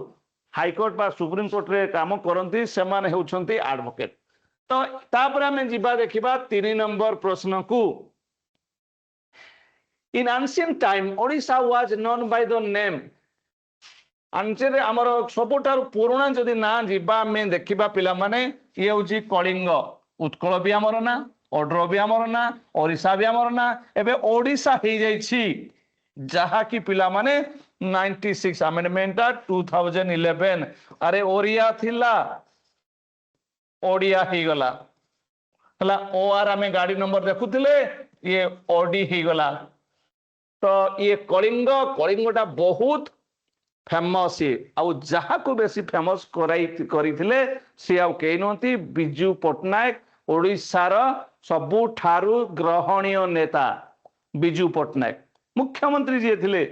हाईकोर्ट बा सुप्रीम कोर्ट रे काम करंती से माने होउछंती एडवोकेट। तो तापर हमें जिबा देखिबा 3 नंबर प्रश्न को in ancient time Odisha was known by the name आंचर आमर सबुठार पुराणा जदि ना जीवा में देखा पिला माने ये हूँ कलिंग उत्कल भी आमर ना ओड्र भी आमर ना ओडिशा भी आमर ना एबे ओडिशा हो जाइछि जहा कि पिला माने 96 अमेंडमेंट 2011 अरे ओरिया थिला ओडिया ही गला हला ओ आर आमे गाड़ी नंबर देखुथिले ये ओडी ही गला। तो ये कलिंगटा बहुत फेमस आउ जहा को बेसी फेमस करथिले से आउ केही नहंती बिजू पटनायक ओडिशार सबुठारु ग्रहणीय नेता बिजू पटनायक मुख्यमंत्री जी थिले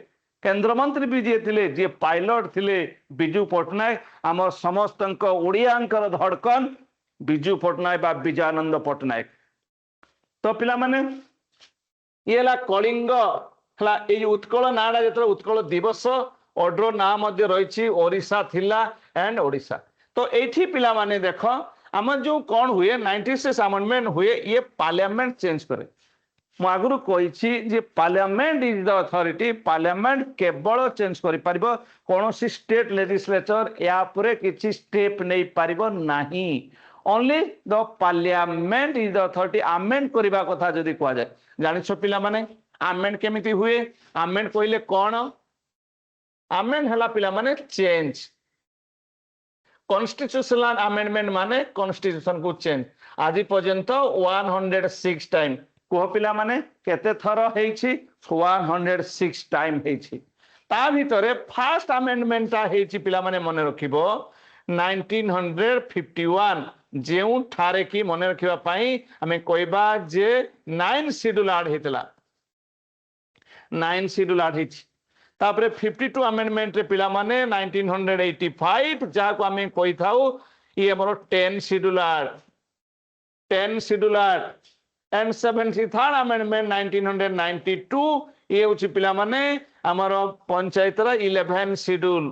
केंद्र मंत्री भी जी थिले जे पायलट थिले बिजू पटनायक आम समस्त ओडियांकर धड़कन बिजू पटनायक बा विजयानंद पटनायक। तो पिला माने ये ला कलिंग हला ए उत्कल नाडा जेतरा उत्कल दिवस ऑर्डर ना मध्य रही ओडिशा थिला एंड ओडिशा। तो एठी पिला माने देखो आम जो कौन हुए 96 अमेंडमेंट हुए ये पार्लियामेंट चेंज करे मु आगु कही parliament is the authority parliament केवल चेंज करि परिबो कौन सी स्टेट लेजिस्लेचर या परे किछि स्टेप नहीं पारिबो नाही only the parliament is the authority amend करबा कथा जदी कह जाय जानिछो पिला माने अमेंड केमिति हुए अमेंड कहले कौन अमेंड हला पिला माने चेंज कॉन्स्टिट्यूशनल अमेंडमेंट माने कॉन्स्टिट्यूशन को चेंज आज पर्यंत 106 टाइम कह पिला माने केते थर हेछि 106 टाइम हेछि ता भितरे फर्स्ट अमेंडमेंट ता हेछि पिला माने मने रखिबो 1951 जेउ ठारे की मने रखिबा पई हमें कहबा जे 9 शेड्यूल ऐड हेतला 9 शेड्यूल ऐड हेछि तापरे 52 अमेंडमेंट रे पिला माने 1985 जा को हमें कहि थाउ ये हमरो 10 शेड्यूल एंड 73rd अमेंडमेंट 1992 ये उछि पिला माने हमरो पंचायत रा 11 शेड्यूल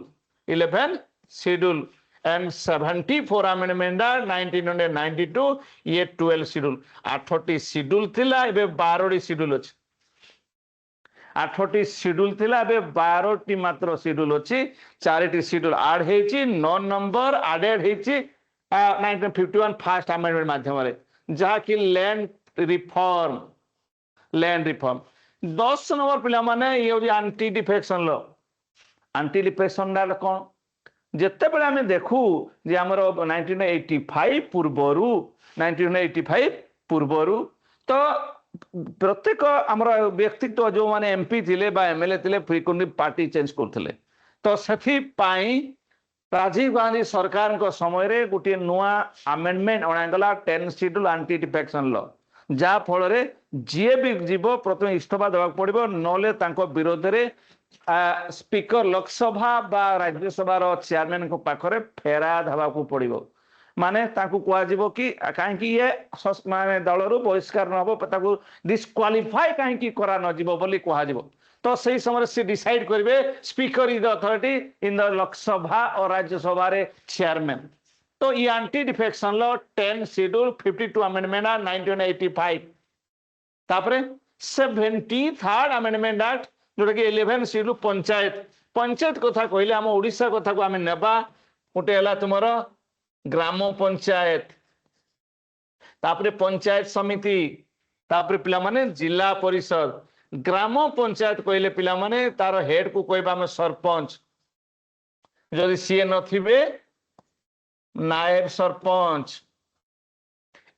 एंड 74 अमेंडमेंट 1992 ये 12 शेड्यूल 8टी शेड्यूल थिला एबे 12टी शेड्यूल अछि 8टी शेड्यूल थिला एबे 12टी मात्र शेड्यूल अछि 4टी शेड्यूल ऐड हेछि 9 नंबर एडेड हेछि 1951 फर्स्ट अमेंडमेंट माध्यम रे जहा कि लैंड रिफॉर्म 10 नंबर पिला माने ये होछि एंटी डिफेक्शन लॉ कौन जेते बेले हमें देखू जे हमर 1985 पूर्वरु तो प्रत्येक आमर व्यक्तित्व जो माने एमपी थिले बा एमएलए थिले फ्रीक्वेंटली पार्टी चेंज करथिले तो सेथि पाई राजीव गांधी सरकार को समय रे गोटे नुआ अमेंडमेंट अणागला 10 शेड्यूल एंटी डिफेक्शन लॉ जा फल रे जीए भी जीव प्रथम इस्तीफा देवा पड़िबो नले तांको विरोध रे स्पीकर लोकसभा बा राज्यसभा रो चेयरमैन को पाखरे फेराद हवा को पड़िबो माने ताकू कुआजिबो कि काहेकि ये माने दलरू बहिष्कार नहबो ताकू डिस्क्वालिफाई काहेकि करा न जीवो बोली कुआजिबो तो सही समय से डिसाइड करेंगे speaker is the authority in the Lok Sabha और राज्यसभा रे चेयरमैन तो ये anti defection law 10 schedule 52 amendment 1985 तापरे 73rd अमेंडमेंट एक्ट जोटा कि 11 शेड्यूल पंचायत पंचायत कथा कहले हम ओडिशा कथा को आम नेबा गोटे हला तुमर ग्राम पंचायत तापरे पंचायत समिति तापरे पिला माने जिला परिषद ग्राम पंचायत कहले पिला माने तार हेड को कहबा में सरपंच जदि सी नथिबे नायब सरपंच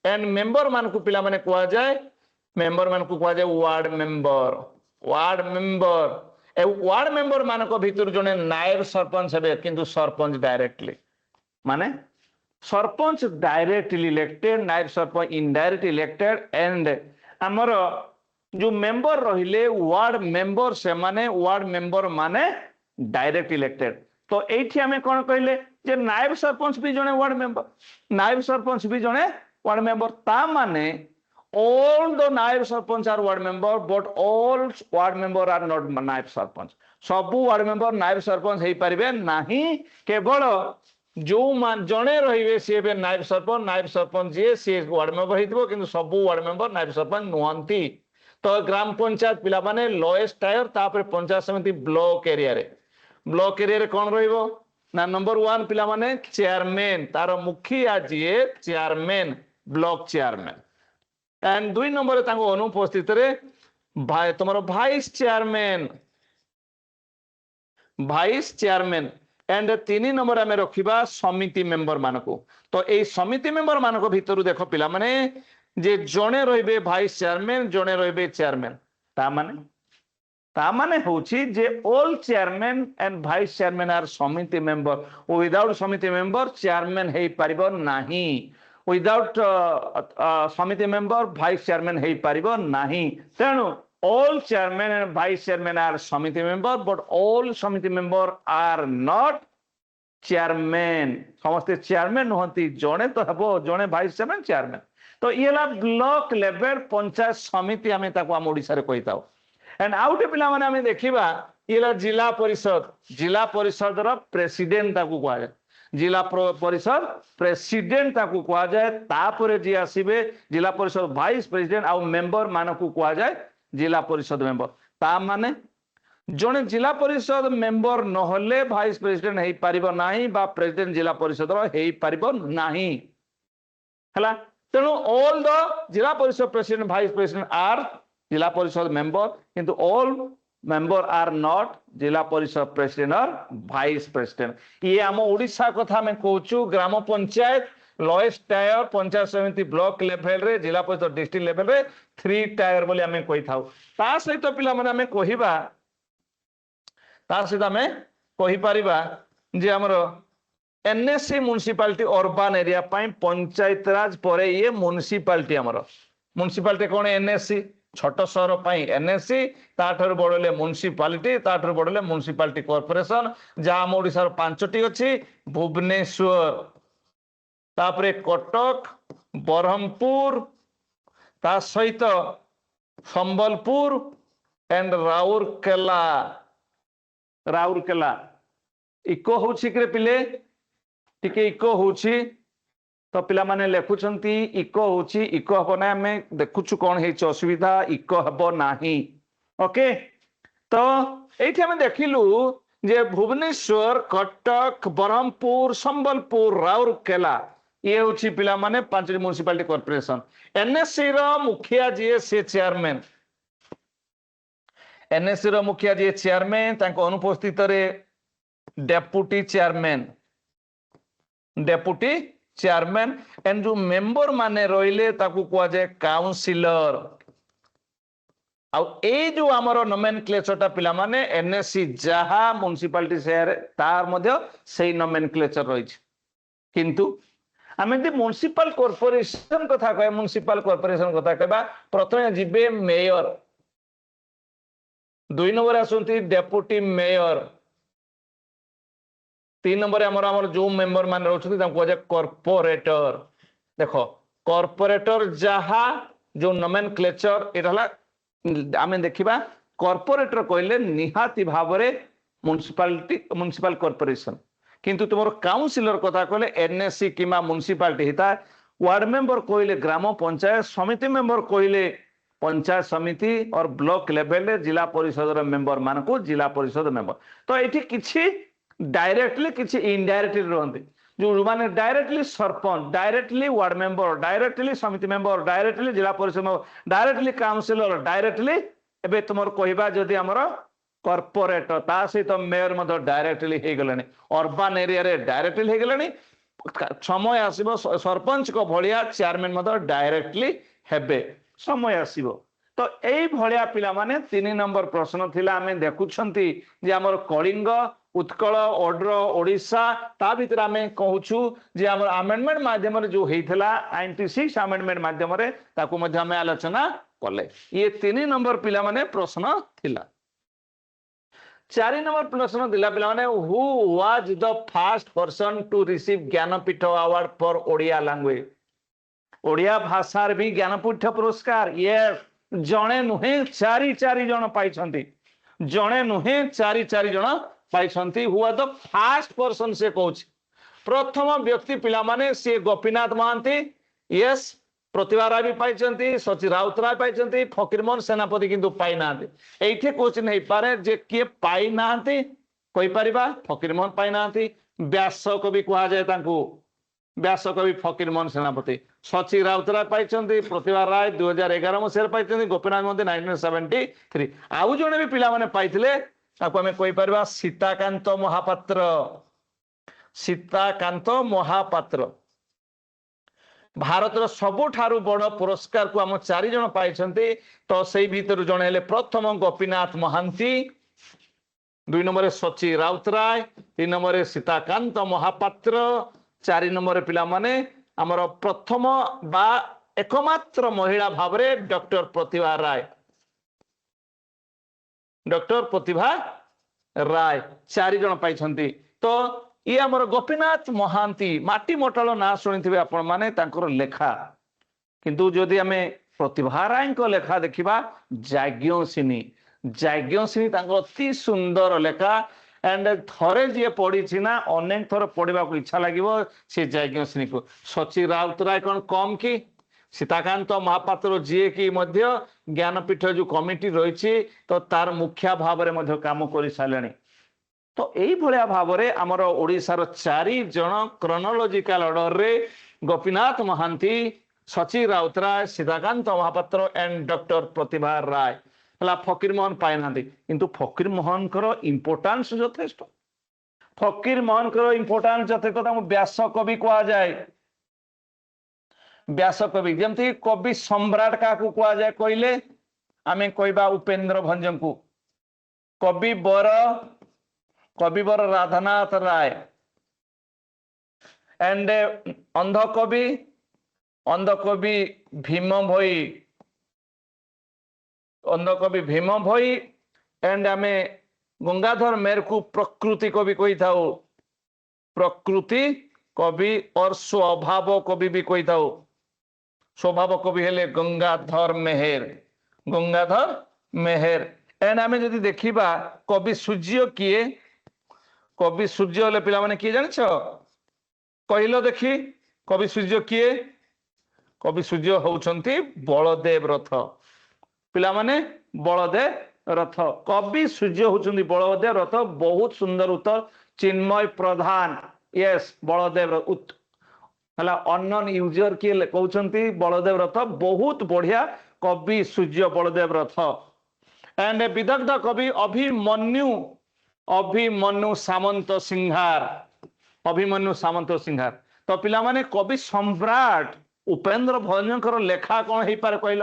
एंड मेंबर मान को पिला माने कुआ जाए मेंबर मान को कुआ जाए वार्ड मेंबर मान को भीतर जने नायब सरपंच हेबे किंतु सरपंच डायरेक्टली माने सरपंच डायरेक्टली इलेक्टेड नायब सरपंच इनडायरेक्ट इलेक्टेड एंड हमर जो मेंबर रहिले वार्ड मेंबर से माने वार्ड मेंबर माने डायरेक्ट इलेक्टेड तो एठी हमें कोन कहले जे नायब सरपंच भी जने वार्ड मेंबर नायब सरपंच भी जने वार्ड मेंबर ता माने all the naib sarpanch are ward member but all ward member are not naib sarpanch सबु वार्ड मेंबर नायब सरपंच हेई परिबे नाही केवल जो मान जने रहिबे से बे नायब सरपंच जे से वार्ड मेंबर हेतिबो किंतु सबु वार्ड मेंबर नायब सरपंच नुहंती तो ग्राम पंचायत पिला माने लोएस्ट टायर तापर पंचायत समिति ब्लॉक एरिया रे कौन रहिबो ना नंबर 1 पिला माने चेयरमैन तार मुखिया जीए chairman block chairman and 2 number तांको अनुपस्थित रे भाई तुमरो वाइस चेयरमैन एंड 3 नंबर आमे रखिबा समिति मेंबर मानको तो ए समिति मेंबर मानको भीतर देखो पिला माने जे जने रहिबे वाइस चेयरमैन जने रहिबे चेयरमैन ता माने होची जे all chairman and vice chairman आर समिति मेंबर विदाउट समिति मेंबर चेयरमैन हेई परिबो नाही विदाउट समिति मेंबर वाइस चेयरमैन हेई परिबो नाही तेनु all chairman and vice chairman are समिति member but all समिति member are not chairman समस्त chairman होती जने तो हबो जने vice chairman chairman तो ये ला ब्लॉक लेवल पंचायत समिति हमें ताको हम ओडिसा रे कहिताओ एंड आउट पिला माने हमें देखिबा ये ला जिला परिषद रो प्रेसिडेंट ताको कहा जाय जिला परिषद प्रेसिडेंट ताको कहा जाय तापरे जे आसीबे जिला परिषद वाइस प्रेसिडेंट आ मेंबर मानको कहा जाय जिला परिषद मेंबर ता माने जने जिला परिषद मेंबर नहले वाइस प्रेसिडेंट हेई परिबो नाही बा प्रेसिडेंट जिला परिषद रो हेई परिबो नाही हला तेनु ऑल द जिला परिषद प्रेसिडेंट वाइस प्रेसिडेंट आर जिला परिषद मेंबर किंतु ऑल मेंबर आर नॉट जिला परिषद प्रेसिडेंट और वाइस प्रेसिडेंट ये हम ओडिशा कथा में कहूचु ग्राम पंचायत लोएस्ट टायर पंचायत समिति ब्लॉक लेवल रे जिला परिषद डिस्ट्रिक्ट लेवल रे 3 टायर बोली हमें कहि थाउ ता सहित पिला माने हमें कहिबा ता सहित हमें कहि परिबा जे हमरो एनएससी म्युनिसिपालिटी अर्बन एरिया पाई पंचायत राज परे ये म्युनिसिपालिटी हमरो म्युनिसिपालिटी कोन एनएससी छोट शहर पाई एनएससी ताठर बडले म्युनिसिपालिटी ताठर बडले म्युनिसिपालिटी कॉर्पोरेशन जा हम ओडिसा रो 5टी अछि भुवनेश्वर तापरे कटक बरहमपुर ता सहित संबलपुर एंड राउरकेला इको होछि कि पिले टिके इको होछि तो पिला माने लेखुछंती इको होछि इको हबो ना हमें देखुछु कोन हेछि असुविधा इको हबो नाही ओके तो एठी हमें देखिलु जे भुवनेश्वर कटक बरहमपुर संबलपुर राउरकेला ये होछि पिला माने 5टी म्युनिसिपालिटी कॉर्पोरेशन एनएससी रो मुखिया जी से चेयरमैन एनएससी रो मुखिया जी चेयरमैन तांको अनुपस्थित रे डेप्यूटी चेयरमैन एंड जो मेंबर माने रहिले ताकू कुआ जाय काउंसिलर এই जो आमर नोमेनक्लेचरटा पिला माने एनएससी जहा म्युनिसिपालिटी शेयर तार मध्य सेही नोमेनक्लेचर रही किंतु आमे जे म्युनिसिपल कॉर्पोरेशन कथा कह म्युनिसिपल कॉर्पोरेशन कथा कहबा प्रथमे जिबे मेयर 2 नंबर आसुंती डेप्यूटी मेयर 3 नंबर हमर जो मेंबर मान रहउछथि तां को कॉर्पोरेटर देखो कॉर्पोरेटर जहा जो नोमेनक्लेचर एटा आमे देखिबा कॉर्पोरेटर कहले निहाती भाबरे म्युनिसिपल कॉर्पोरेशन किंतु तुमर काउंसिलर कथा कहले एनएससी किमा म्युनिसिपालिटी हिता वार्ड मेंबर कहले ग्राम पंचायत समिति मेंबर कहले पंचायत समिति और ब्लॉक लेवल जिला परिषद मेंबर मान को जिला परिषद मेंबर तो ये किसी डायरेक्टली किसी इनडायरेक्टली रहते जो माने directly sarpanch directly ward member directly समिति मेंबर डायरेक्टली जिला परिषद मेंबर डायरेक्टली काउंसिलर डायरेक्टली एबे तुमर कहबा जदि हमर कॉर्पोरेटर ता सहित मेयर मध्य डायरेक्टली हे गलानी अर्बन एरिया रे डायरेक्टली हे गलानी समय आसीबो सरपंच को भलिया चेयरमैन मध्य डायरेक्टली हेबे समय आसीबो तो एई भलिया पिला माने 3 नंबर प्रश्न थिला आमे देखुछंती जे हमर कलिंग उत्कल ऑर्डर ओडिशा ता भीतर आमे कहूछु जे हमर अमेंडमेंट माध्यम रे जो हेइथला 96 अमेंडमेंट माध्यम रे ताकू मध्य आमे आलोचना कले ये 3 नंबर पिला माने प्रश्न थिला 4 नंबर प्रश्न दिला पिला माने who was the first person to receive Jnanpith award for Odia language Odia भाषार भी ज्ञानपीठ पुरस्कार ये जणे नुहे 4 जण पाइछंती जणे नुहे 4 जण पाइछंती हुआ द फर्स्ट पर्सन से कहूछ प्रथम व्यक्ति पिला माने से गोपीनाथ महांती यस प्रतिभा राय भी पाइछंती सची राउतराय पाइछंती फकीरमोहन सेनापति किंतु पाइ नांती एठी क्वेश्चन हे पारे जे के पाइ नांती कहि परिबा फकीरमोहन पाइ नांती व्यास कवि कहा जाय तांको व्यास कवि फकीरमोहन सेनापति सची राउतराय पाइछंती प्रतिभा राय 2011 मसिया पाइछंती गोपीनाथ महांती 1973 आउ जणे भी पिला माने पाइथिले ताको हमें कहि परिबा सीताकांत महापात्र भारतर सबुठारु बड़ पुरस्कार को हम 4 जण पाइछंती तो सेही भीतर जण हेले प्रथम गोपीनाथ महांती 2 नंबर सची राउतराय 3 नंबर सीताकांत महापात्र 4 नंबर पिला माने हमर प्रथम बा एकमात्र महिला भावरे डॉक्टर प्रतिभा राय 4 जण पाइछंती तो ये आमर गोपीनाथ महांती माटी मोटाल ना शुणी आपण माने तांकर लेखा किंतु जदि आमे प्रतिभा राय को लेखा देखिबा जाग्ञसिनी अति सुंदर लेखा एंड थरे जे पढ़ी ना अनेक थर पढ़ा को इच्छा लगे से जाग्ञसिनी को सची राउतराय कौन कम कि सीताकांत महापात्र जी कि ज्ञानपीठ जो कमिटी रही तो तार मुखिया भाव में काम कर सारे तो यही भाव में आमर ओडिशार 4 जण क्रोनोलॉजिकल ऑर्डर रे गोपीनाथ महांती सची राउतराय सीताकांत महापात्र एंड डॉक्टर प्रतिभा राय फकीरमोहन पाई ना किंतु फकीरमोहन इंपोर्टान्स यथेष्ट फकीरमोहन इंपोर्टान्स यथेष्ट व्यास कवि कह जाए व्यास कवि जमती कवि सम्राट क्या कह जाए कहले आमे कहबा उपेंद्र भंज को कविवर राधानाथ राय एंड अंधकवि भीम भई एंड आमे गंगाधर मेहर को प्रकृति कवि कही था प्रकृति कवि और स्वभाव कवि भी कही था स्वभाव कवि हेले गंगाधर मेहर एंड आमे जदि देखिबा कवि सूर्य किए कवि सूर्य हेले पिला माने किए जानिछ कहलो देखी कवि सूर्य किए कवि सूर्य होउछंती बलदेव रथ पिला माने बलदेव रथ कवि सूर्य होउछंती बलदेव रथ बहुत सुंदर उत्तर चिन्मय प्रधान यस बलदेव रथ हला अननोन यूजर के कहउछंती बलदेव रथ बहुत बढ़िया कवि सूर्य बलदेव रथ एंड विदग्ध कवि अभिमन्यु सामंत सिंहार तो पिला माने कवि सम्राट उपेंद्र भंजकर लेखा कौन हो पारे कहल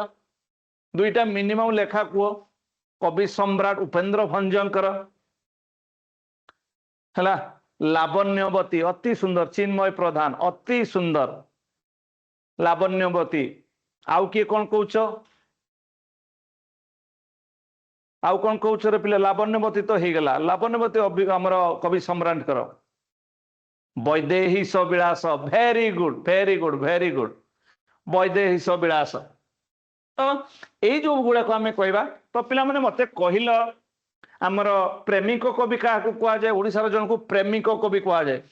दुईटा मिनिमम लेखा कुह कवि सम्राट उपेन्द्र भंजकर है लावण्यवती अति सुंदर चिन्मय प्रधान अति सुंदर लावण्यवती आउ किए कौन कौच आउ कौन कौच रे पिले लावण्यवती तो हो गला लावण्यवती आमर कवि सम्राट कर Vaidehi Vilas very good very good very good Vaidehi Vilas तो यही जो गुड़ाक आम कहवा तो पिला माने मते कहल आमर प्रेमिक कवि क्या कह जाए ओडिशार जन को प्रेमिक कवि कह जाए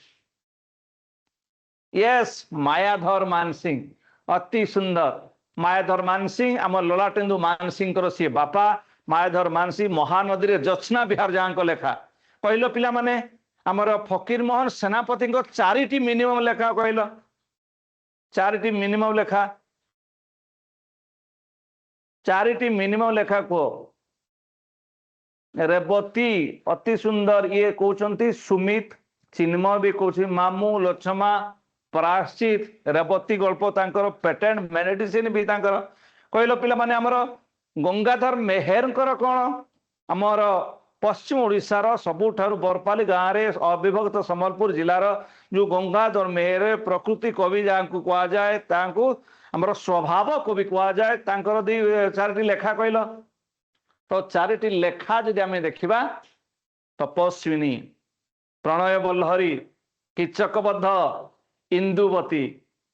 यस मायाधर मानसिंह अति सुंदर मायाधर मानसिंह आम ललाटेन्दु मानसिंह सी बापा मायाधर मानसिंह महानदी रे जत्स्ना विहार जहाँ लेखा कहल पिला माने आमर फकीर मोहन सेनापति चारिटी मिनिमम लेखा कहल चारिटी मिनिमम लेखा चारिटी मिनिमम लेखा कह रेवती अति सुंदर ये कहते सुमित चिन्मय भी कौन मामू लक्ष्मा प्राश्चित रेवती गल्प तांकर पेटेंट मेडिसिन भी तांकर कहल पिला माने आमर गंगाधर मेहेरकर कौन आमर पश्चिम ओडिशार सबुठारु बरपाली गाँव में अविभक्त संबलपुर जिलार जो गंगाधर मेहेर प्रकृति कवि जहाँ को कह जाए आमर स्वभाव कवि कह जाए दी चारिटी लेखा कहल तो चारिटी लेखा जदि आम देखा तपस्विनी प्रणय बल्लहरी कीचकबद्ध इंदुवती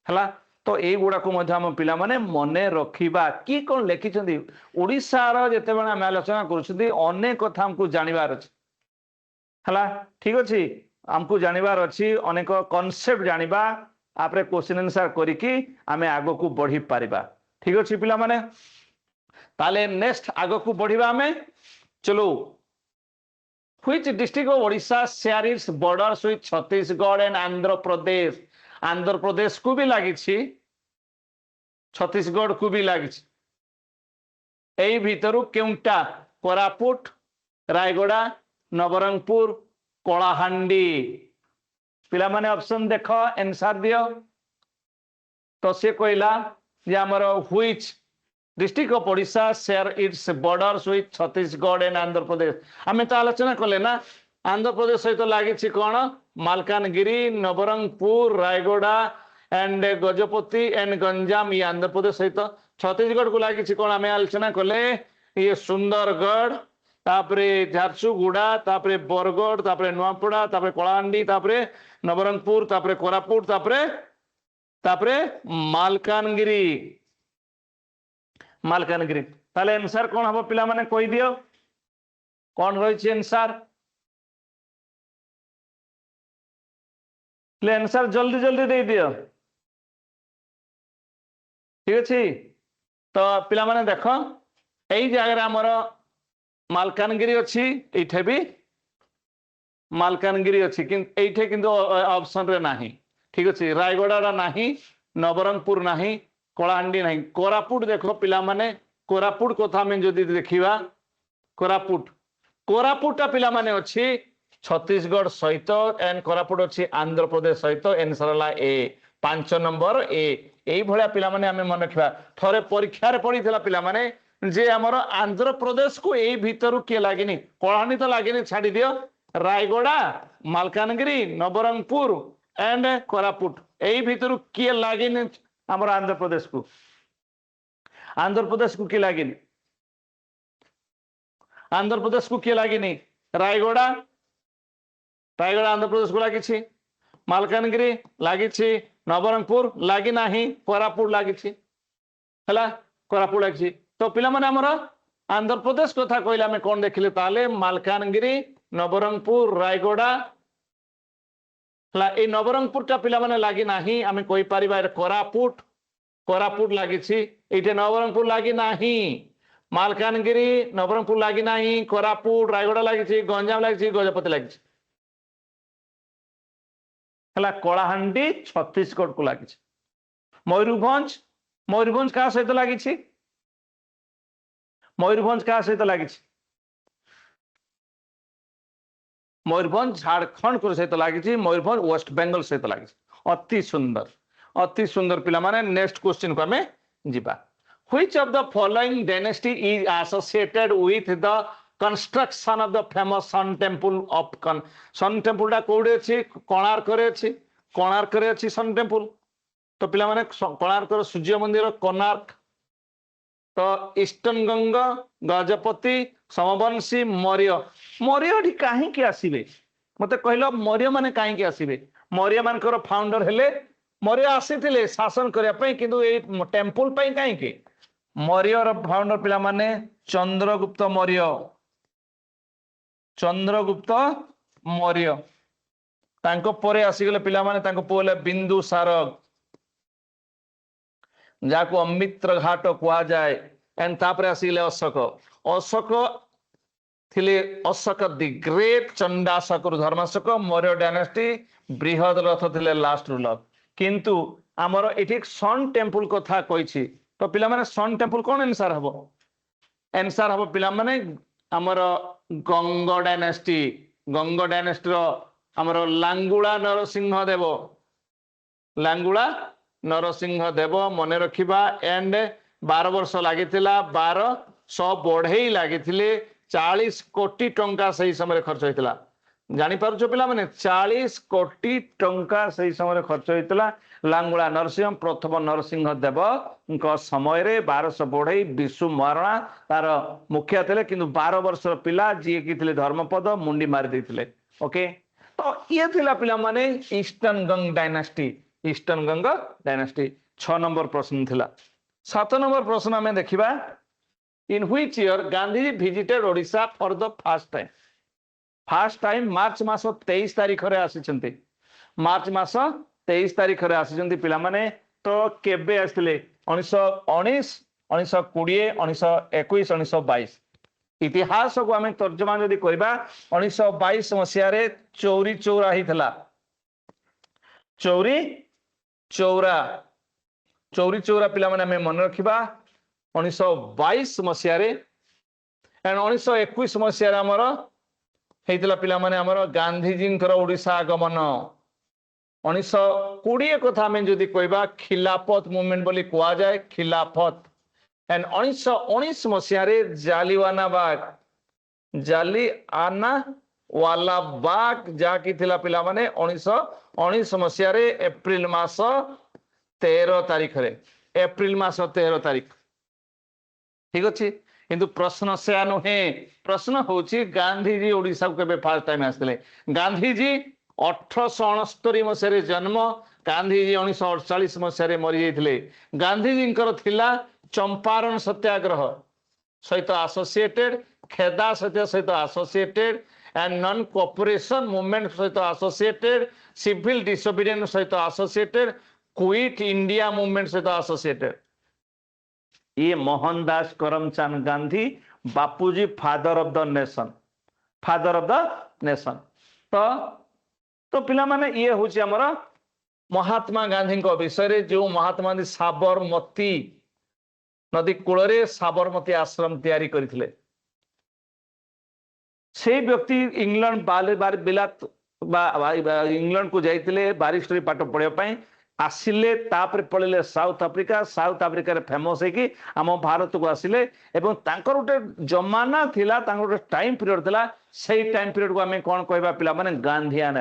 है तो युवा को पिला माने मने रखिबा कि कौन लिखिं ओडिशार जिते बड़े आम आलोचना करेक कथा आमको जानवर अच्छे है ठीक अच्छे आमको जानवर अच्छी अनेक कनसेप्ट जानिबा आपरे क्वेश्चन आंसर करिकी आमे आगो को बढ़ी पारिबा ठीक अच्छे पिला माने ताले नेक्स्ट आगो को बढ़िबा आमे चलो which district of Odisha share its borders with Chhattisgarh and Andhra Pradesh को भी लगी छत्तीसगढ़ को भी लगी एई भितरु केउंटा कोरापुट रायगड़ा नवरंगपुर कलाहांडी पिला माने ऑप्शन देख आंसर दियो तो से कहला जे हमर which district of Odisha share its borders with Chhattisgarh and Andhra Pradesh आम तो आलोचना कले ना आंध्र प्रदेश सहित लगी कौन मालकानगिरी नवरंगपुर रायगड़ा एंड गजपति एंड गंजाम ये आंध्र प्रदेश सहित छत्तीसगढ़ को लगी कौन आम आलोचना कले ये सुंदरगढ़ तापरे झारसुगुड़ा तापरे बरगढ़ तापरे नुआपड़ा तापरे कलाहांडी तापरे नवरंगपुर तापरे कोरापुट तापरे तापरे मालकानगिरी मालकानगिरी ताले आंसर कौन हम पिला माने कहि दियो कौन रही आंसर ले आंसर जल्दी जल्दी दे दियो ठीक अच्छे तो पिला माने देखो यही जगह आमर मालकानगिरी अच्छी ये भी मालकानगिरी अच्छी ये किंतु ऑप्शन रे नाही ठीक अच्छे रायगड़ा नाही नवरंगपुर नाही कलाहांडी नहीं कोरापुट देखो पिला माने कोरापुट कथा में जदि देखिबा कोरापुट कोरापुटा पिला माने अच्छी छत्तीसगढ़ सहित एंड कोरापुट अच्छी आंध्र प्रदेश सहित आंसर है ए 5 नंबर ए यही भाया पिला माने आमे मन रखिबा थरे परीक्षा रे पड़ीथिला पिला माने जे हमर आंध्र प्रदेश को यही भीतर किए लगिनी कलाहांडी तो लगिनी छाड़ी दियो रायगड़ा मालकानगिरी नवरंगपुर एंड कोरापुट यही भीतर किए लगिनी हमर आंध्र प्रदेश को किए लगिनी आंध्र प्रदेश को किए लगिनी रायगड़ा रायगड़ा आंध्र प्रदेश को लगी मालकानगिरी लगी नवरंगपुर लगी नाही कोरापुट लगी कोरापुट लगी तो पिला माने हमर आंध्र प्रदेश कथा कहले आमे कोन देखिले ताले मालकानगिरी नवरंगपुर रायगड़ा ए नवरंगपुरटा पिला माने लगी नाही आमे कहि परिबा कोरापुट कोरापुट लगी ये नवरंगपुर लगी नाही मालकानगिरी नवरंगपुर लगी नाही कोरापुट रायगड़ा लगी गंजाम लगी गजपति लगी कलाहांडी छत्तीसगढ़ को लगी मयूरभंज मयूरभंज क्या सहित लगी मयूरभंज क्या सहित लगी मयूरभंज झारखंड को सहित लगी मयूरभंज वेस्ट बेंगल सहित लगी अति सुंदर पिला माने नेक्स्ट क्वेश्चन को हमें जीवा Which of the following dynasty is associated with the construction of the famous Sun Temple of Sun Temple टा कोडे अछि कोणार्क रे अछि कोणार्क रे अछि Sun Temple तो पिला माने कोणार्क रो सूर्य मंदिर कोणार्क तो ईस्टर्न गंगा गजपति समवंशी मौर्य मौर्य ठी काहे की आसीबे मते कहलो मौर्य माने काहे की आसीबे मौर्य मानकर फाउंडर हेले मौर्य आसीथिले शासन करिया पई किंतु ए टेंपल पई काहे की मौर्य रो फाउंडर पिला माने चंद्रगुप्त मौर्य तांको परे आसीगले पिला माने तांको पोले बिंदुसार जाको अमित्र घाट कुआ जाए एंड तापरे आसीगले अशोक थिले Ashok the great Chandashok Dharmashok Maurya dynasty Brihadratha थिले लास्ट रूलर किंतु आमर एठी सन टेंपल कथा कहिछि तो पिला माने सन टेंपल कोन आंसर हबो पिला माने आमर गंग डायनेस्टी रो आमर लांगुला नरसिंह देव मन रखिबा एंड 12 वर्ष लागितिला 1200 बढ़ई लागिथिले 40 कोटी टंका सही समय खर्च होइतिला जानि पारुछो पिला माने 40 कोटी टंका सही समय खर्च होइतिला लांगुला नरसिंह प्रथम नरसिंह देव उनका समय रे 1200 बढ़ई विशु महाराणा तार मुखिया थिले किंतु 12 वर्षर पिला जी की थिले धर्मपद मुंडी मारि दैथिले ओके तो ये थिला पिला माने ईस्टर्न गंग डायनेस्टी 6 नंबर प्रश्न थिला 7 नंबर प्रश्न हमें देखिबा in which year Gandhi visited Odisha for the first time मार्च मास 23 तारिख रे आसीचंती मार्च मास 23 तारिख रे आसीचंती पिला माने तो केबे आस्थिले 1919 1920 1921 1922 इतिहास को आम तर्जमा जदि करबा 1922 मसिया रे चौरी चौरा हितला चौरी चौरा पिला माने हमें मन रखिबा 1922 मसिया रे एंड 1921 मसिया रे हमर हेतिला पिला माने हमर गांधी जींकर ओडिशा आगमन 1920 कथा हमें जदि कहबा खिलाफत मूवमेंट बोली कुआ जाए खिलाफत एंड 1919 मसिया रे जालियाना वाला बाग जाकी थिला पिला माने 1919 मसिया रे एप्रिल मास 13 तारिख रे एप्रिल मास 13 तारिख ठीक अछि किंतु प्रश्न से नुहे प्रश्न होची गांधी जी ओडिशा को केबे फर्स्ट टाइम आस्थिले गांधी जी 1869 मसिया रे जन्म गांधी जी 1948 मसिया रे मरि जाइथिले गांधी जींकर थिला चंपारण सत्याग्रह सहित एसोसिएटेड खेदा सहित associated and non cooperation movement सहित एसोसिएटेड सिविल डिसोबीडियंस सहित एसोसिएटेड क्विट इंडिया मूवमेंट सहित एसोसिएटेड ये मोहनदास करमचंद गांधी बापूजी फादर ऑफ द नेशन तो पिला माने ये होची हमर महात्मा गांधी को विषय रे जो महात्मा गांधी साबरमती नदी कूल रे साबरमती आश्रम तैयारी करथिले से व्यक्ति इंग्लैंड इंग्लैंड को जाइतिले बारिस्टरी पाठ पढ़िया पई आसिले तापर पळिले साउथ अफ्रीका रे फेमस है कि आम भारत को आसिले एवं तांकर उटे जमाना थिला तांकर उटे टाइम पीरियड थिला सेही टाइम पीरियड को हमें कोन कहबा पिला माने गांधीयान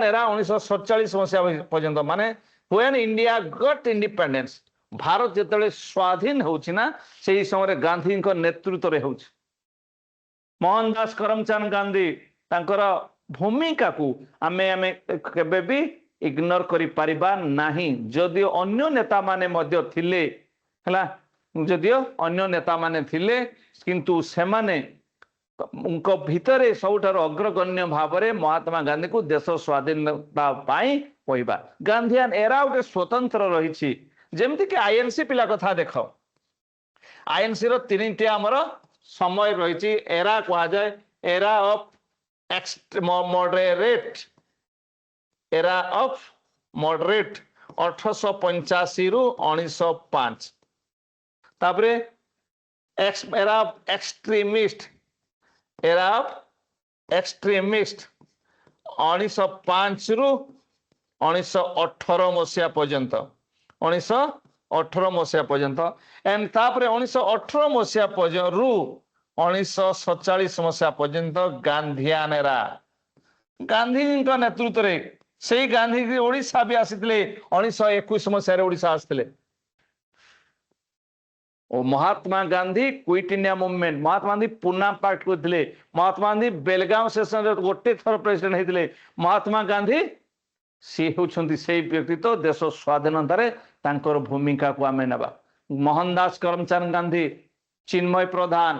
एरा 1947 मसिया पर्यंत माने when India got independence Bharat जेतले स्वाधीन होछि ना सेही समय गांधी को नेतृत्व रे होछि मोहनदास करमचंद गांधी तांकर भूमिका को आमे केबे भी इग्नोर करि परिबा नाही जदियो अन्य नेता माने मध्य थिले हला जदियो अन्य नेता माने थिले किंतु सेमाने उनको भितरे सबुठार अग्रगण्य भावरे महात्मा गांधी को देश स्वाधीनता पाई कहबा गांधीयान एरा उटे स्वतंत्र रहिछि जेमति कि आईएनसी पिला कथा देखो आईएनसी रो तीनटी हमर समय रहिछि एरा कहा जाय एरा ऑफ मॉडरेट 1885 रु 1905 तापरे एरा ऑफ एक्सट्रीमिस्ट 1905 रु 1918 मसिया पर्यंत 1918 1918 ମସିହା ପର୍ଯ୍ୟନ୍ତ ଏଣ୍ଡ ତାପରେ 1918 ମସିହା ପର୍ଯ୍ୟନ୍ତରୁ 1947 ମସିହା ପର୍ଯ୍ୟନ୍ତ ଗାନ୍ଧୀଆନ ଏରା ଗାନ୍ଧୀଙ୍କ ନେତୃତ୍ୱରେ ସେଇ ଗାନ୍ଧୀ ଓଡ଼ିଶା ବି ଆସିଥିଲେ 1921 ମସିହାରେ ଓଡ଼ିଶା ଆସିଥିଲେ ଓ Mahatma Gandhi Quit India Movement Mahatma Gandhi Poona Pact କରିଥିଲେ ମହାତ୍ମା ଗାନ୍ଧୀ ବେଲଗାମ ସେସନରେ ଗୋଟେ ଥର ପ୍ରେସିଡେଣ୍ଟ ହେଇଥିଲେ ମହାତ୍ମା ଗାନ୍ଧୀ ସିଏ ହେଉଛନ୍ତି ସେଇ ବ୍ୟକ୍ତିତ୍ୱ ଦେଶ ସ୍ୱାଧୀନତାରେ ତାଙ୍କର ଭୂମିକାକୁ ଆମେ ନେବା ମୋହନ ଦାସ କରମଚାନ୍ଦ ଗାନ୍ଧୀ ଚିନ୍ମୟ ପ୍ରଧାନ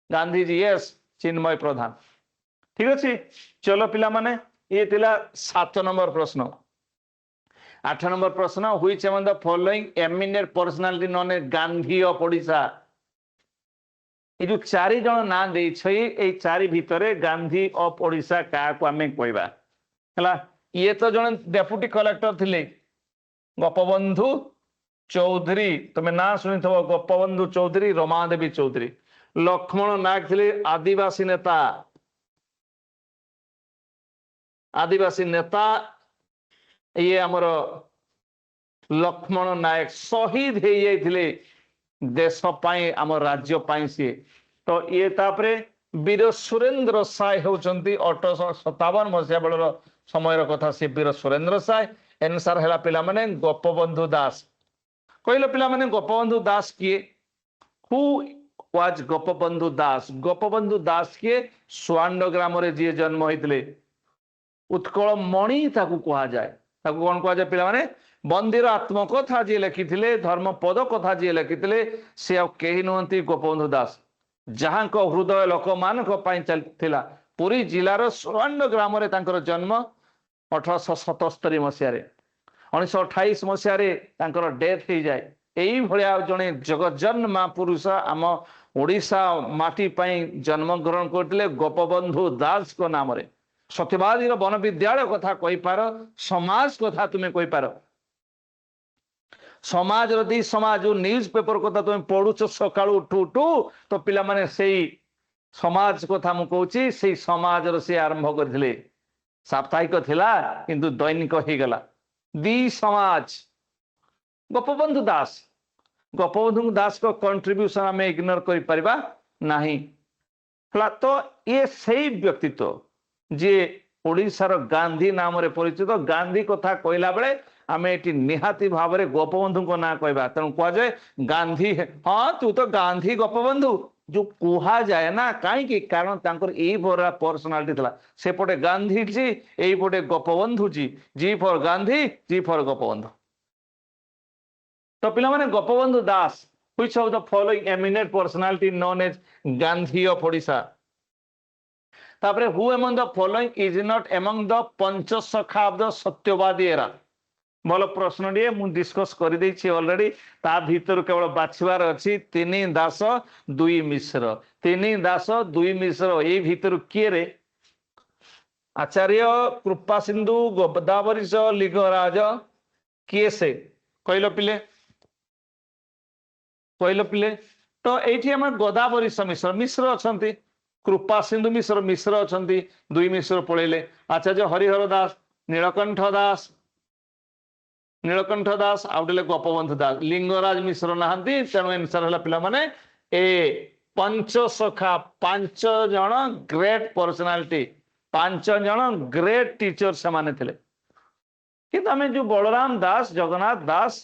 ଗାନ୍ଧୀଜୀ ୟେସ୍ ଚିନ୍ମୟ ପ୍ରଧାନ ଠିକ ଅଛି ଚलो ପିଲାମାନେ ଇଏ ଥିଲା 7 ନମ୍ବର ପ୍ରଶ୍ନ 8 ନମ୍ବର ପ୍ରଶ୍ନ which among the following eminent personality known as Gandhi of Odisha ଏ ଯୋଉ 4 ଜଣ ନାଁ ଦେଇଛ ଏଇ 4 ଭିତରେ ଗାନ୍ଧୀ ଅଫ ଓଡ଼ିଶା କାହାକୁ ଆମେ କହିବା ହେଲା ଇଏ ତ ଜଣେ ଡେପୁଟି କଲେକ୍ଟର ଥିଲେ ଗୋପବନ୍ଧୁ ଚୌଧୁରୀ ତମେ ନାଁ ଶୁଣିଥିବ ଗୋପବନ୍ଧୁ ଚୌଧୁରୀ ରମାଦେବୀ ଚୌଧୁରୀ ଲକ୍ଷ୍ମଣ ନାୟକ ଥିଲେ आदिवासी नेता ये आमर लक्ष्मण नायक शहीद हो जाइए देश आम राज्य सी तो ये तापरे वीर सुरेंद्र साय होती 1857 मसीहा बेलर समय कथा सी वीर सुरेंद्र साय एनसार है पिला माने गोपबंधु दास कहले पिला माने गोपबंधु दास किए हु वाज गोपबंधु दास किए स्वांड ग्राम जी जन्म होते उत्कल मणि ताकू कहा जाए ताकू कौन कहा जाए पिला माने बंदीर आत्मकथा जी लिखिथिले धर्मपद कथा जी लिखिथिले से कहीं नुहंती गोपबंधु दास जहां को हृदय लोक मान चलता पुरी जिलार सुरंड ग्राम तांकर जन्म 1877 मसीह 1928 मसीह डेथ हो जाए यही भाया जड़े जगज्जन महापुरुष आम ओडिशा माटी जन्म ग्रहण करते गोपबंधु दास को नाम रे सत्यवादी वन विद्यालय कथा कहीपार समाज कथा तुम्हें कहीपार समाज दी समाज जो न्यूज पेपर कथा तुम पढ़ुच सका उठू उठू तो पिला माने से समाज कथा मु कहूँ से समाज से आरंभ करते साप्ताहिक थिला किंतु दैनिक हो गला दी समाज गोपबंधु दास को कंट्रीब्यूशन आम इग्नोर कर पारिबा नहीं तो ये सही व्यक्तित्व जे ओडिशार गांधी नाम रे परिचित गांधी कथा कहला बेले आम ये निहाती भाव में गोपबंधु को ना कहवा तेणु कह जाए गांधी हाँ तू तो गांधी गोपबंधु जो कहा जाए ना कहीं कारण तांकर यही भरा पर्सनालिटी था सेपटे गांधी जी यही पटे गोपबंधु जी फॉर गांधी जी फॉर गोपबंधु तो पिला माने Gopabandhu Das which of the following eminent personality known as Gandhi of Odisha तापरे who among the following is not among the Panchasakha of the Satyabadi era भल प्रश्न टे मुझे डिस्कस कर ऑलरेडी ता भीतर केवल बाछवार अच्छी 3 दास 2 मिश्र 3 दास 2 मिश्र ये भीतर किए रे आचार्य कृपा सिंधु गोदावरीश लिंगराज किए से कहल पिले तो ये गोदावरीश मिश्र अच्छा कृपा सिंधु मिश्र अच्छा 2 मिश्र पढ़ेले आचार्य हरिहर दास नीलकंठ दास आउटे गोपबंधु दास लिंगराज मिश्र नहांती तेणु आंसर है पिला माने ए पंचसखा 5 जन ग्रेट पर्सनालिटी 5 जन ग्रेट टीचर से माने थिले किंतु आमे जो बलराम दास जगन्नाथ दास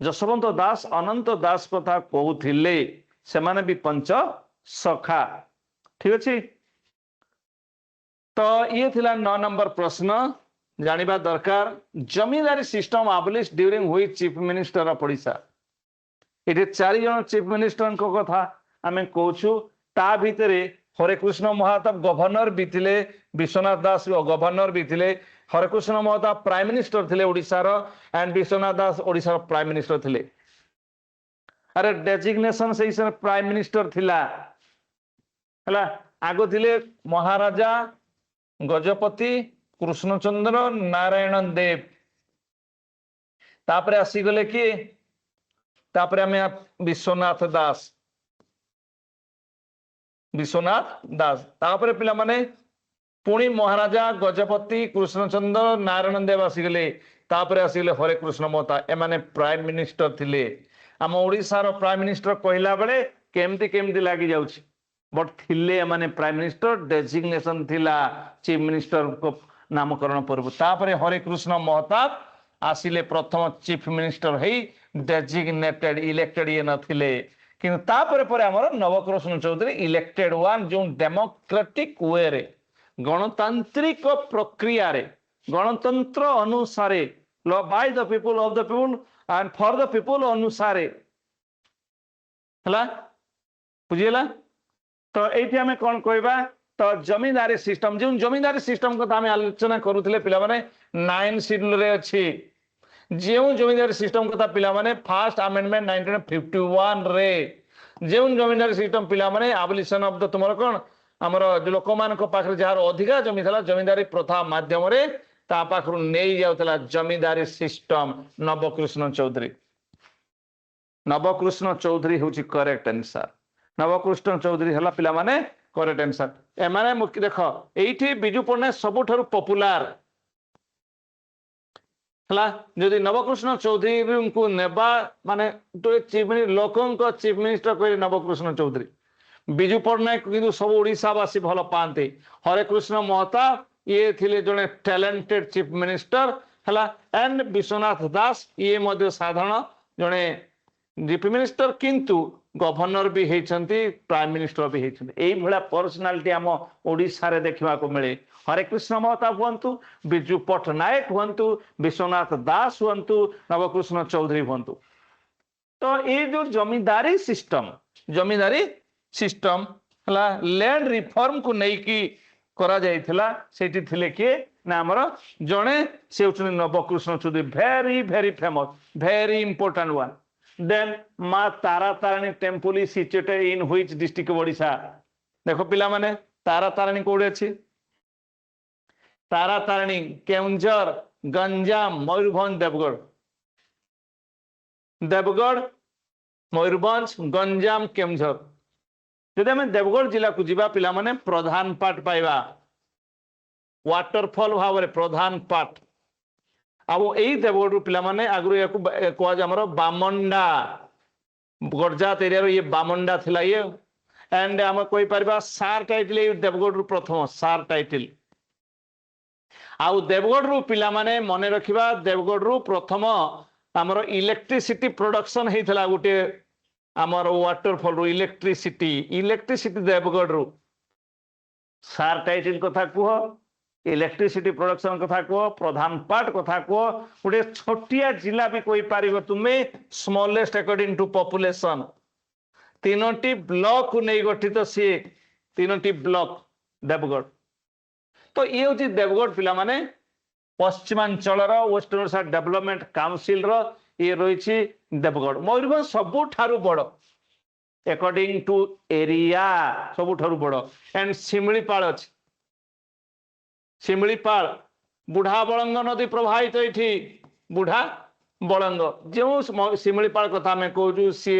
जशवंत दास अनंत दास कथा कहूथिले से माने भी पंचसखा ठीक अच्छे तो ये थिला 9 नंबर प्रश्न जानिबा दरकार zamindari system abolish during which chief minister of Odisha ये 4 जन चीफ मिनिस्टर को कथा आमे कहूछु ता भितरे हरेकृष्ण महाताब गवर्नर भी थिले विश्वनाथ दास गवर्नर भी थिले हरेकृष्ण महाताब प्राइम मिनिस्टर थिले ओडिशा रो एंड विश्वनाथ दास ओडिशा रो प्राइम मिनिस्टर थिले अरे डेजिग्नेशन से ही प्राइम मिनिस्टर थिला हला आगो थिले महाराजा गजपति कृष्णचंद्र नारायण देव तापरे आसीगले कि तापरे आमे विश्वनाथ दास तापरे पिला माने पुणी महाराजा गजपति कृष्णचंद्र नारायण देव आसीगले तापर आसिले हरे कृष्ण महता एमाने प्राइम मिनिस्टर थिले आम ओडिशार प्राइम मिनिस्टर कहला बेले केमती केमती लागी जाउछि बट थिले एमाने प्राइम मिनिस्टर डेजिग्नेशन थिला चीफ मिनिस्टर को नामकरण पूर्व तापर हरे कृष्ण महताब आसिले प्रथम चीफ मिनिस्टर है डेजिग्नेटेड इलेक्टेड ये नथिले किंतु तापर पर हमर नवकृष्ण चौधरी इलेक्टेड वन जो डेमोक्रेटिक वे रे गणतांत्रिक प्रक्रिया रे गणतंत्र अनुसारे law by the people of the people and for the people अनुसारे हला बुझिला तो एठी हमें कोन कहबा तो जमींदारी सिस्टम जो जमींदारी सिस्टम को आम आलोचना करूले पे 9 शेड्यूल रे अच्छी जो जमींदारी सिस्टम कथा पे फास्ट अमेंडमेंट 1951 रे जो जमींदारी सिस्टम पे आबलिशन ऑफ द तुमर कौन आमर लोक मान पाखे जार अधिका जमी था जमींदारी प्रथा माध्यम पाखु नहीं जाऊला जमींदारी सिस्टम नवकृष्ण चौधरी हूँ करेक्ट आंसर नवकृष्ण चौधरी है पिला माने करेक्ट आंसर एमाने देख ये विजु पट्टनायक सबुठारु पॉपुलर हला जदि नवकृष्ण चौधरी को नेबा माने चीफ लोकों चीफ मिनिस्टर कह नवकृष्ण चौधरी विजु पट्टनायक किंतु सब ओडिशावासी भल पाते हरे कृष्ण महता ये थिले जने टैलेंटेड चीफ मिनिस्टर हला एंड विश्वनाथ दास ये मध्य साधारण जने चीफ मिनिस्टर किंतु गवर्नर भी होती प्राइम मिनिस्टर भी होती भाया पर्सनालीटी आम ओडिशा रे देखा मिले हरे कृष्ण महता हूँ विजु पट्टनायक हूँ विश्वनाथ दास हूँ नवकृष्ण चौधरी हूँ तो ये जो जमींदारी सिस्टम हला लैंड रिफॉर्म को लेकिन करा जाइथिला सेठी थिले किए ना हमर जणे से होचनी Nabakrushna Choudhury very very famous very important one then Maa Tara Tarini temple is situated in which district of Odisha देखो पिला माने तारा तारिणी कोडे अछि तारा तारिणी केउंझर गंजाम मयूरभंज देवगढ़ मयूरभंज गंजाम केउंझर जदि आम देवगढ़ जिला को जीवा पिला माने प्रधान पाठ पाइबा वाटरफॉल भाव में प्रधान पाठ आउ यही देवगढ़ पिला माने आगु या कह बामंडा गरजात एरिया ये बामंडा थिला ये एंड आम कहि परबा सार टाइटल देवगढ़ रु प्रथम सार टाइटल आउ देवगढ़ रु पिला माने मने रखिबा देवगढ़ रु प्रथम आमर इलेक्ट्रिसिटी प्रोडक्शन हेइथला गुटे आमर वाटरफॉल रु इलेक्ट्रिसिटी देवगढ़ रु सार टाइटल कथा कह इलेक्ट्रिसिटी प्रोडक्शन कथा कह प्रधान पाठ कथा कह गोटे छोटिया जिला भी कहि पारिबो तुमे स्मॉलेस्ट अकॉर्डिंग टू पॉपुलेशन तीनोटी ब्लॉक को नहीं गठित सी तीनोटी ब्लॉक देवगढ़ तो ये हूँ देवगढ़ पिला माने Paschimanchal west Odisha development council रो ये रही देवगढ़ मयूरभंज सबुठारु बड़ अकॉर्डिंग टू एरिया सबुठारु बड़ एंड शिमिलीपाल अच्छी शिमिलीपाल बुढ़ा बलंग नदी प्रवाहित ये बुढ़ा बलंग जो शिमिलीपाल कथा आम कहूँ सी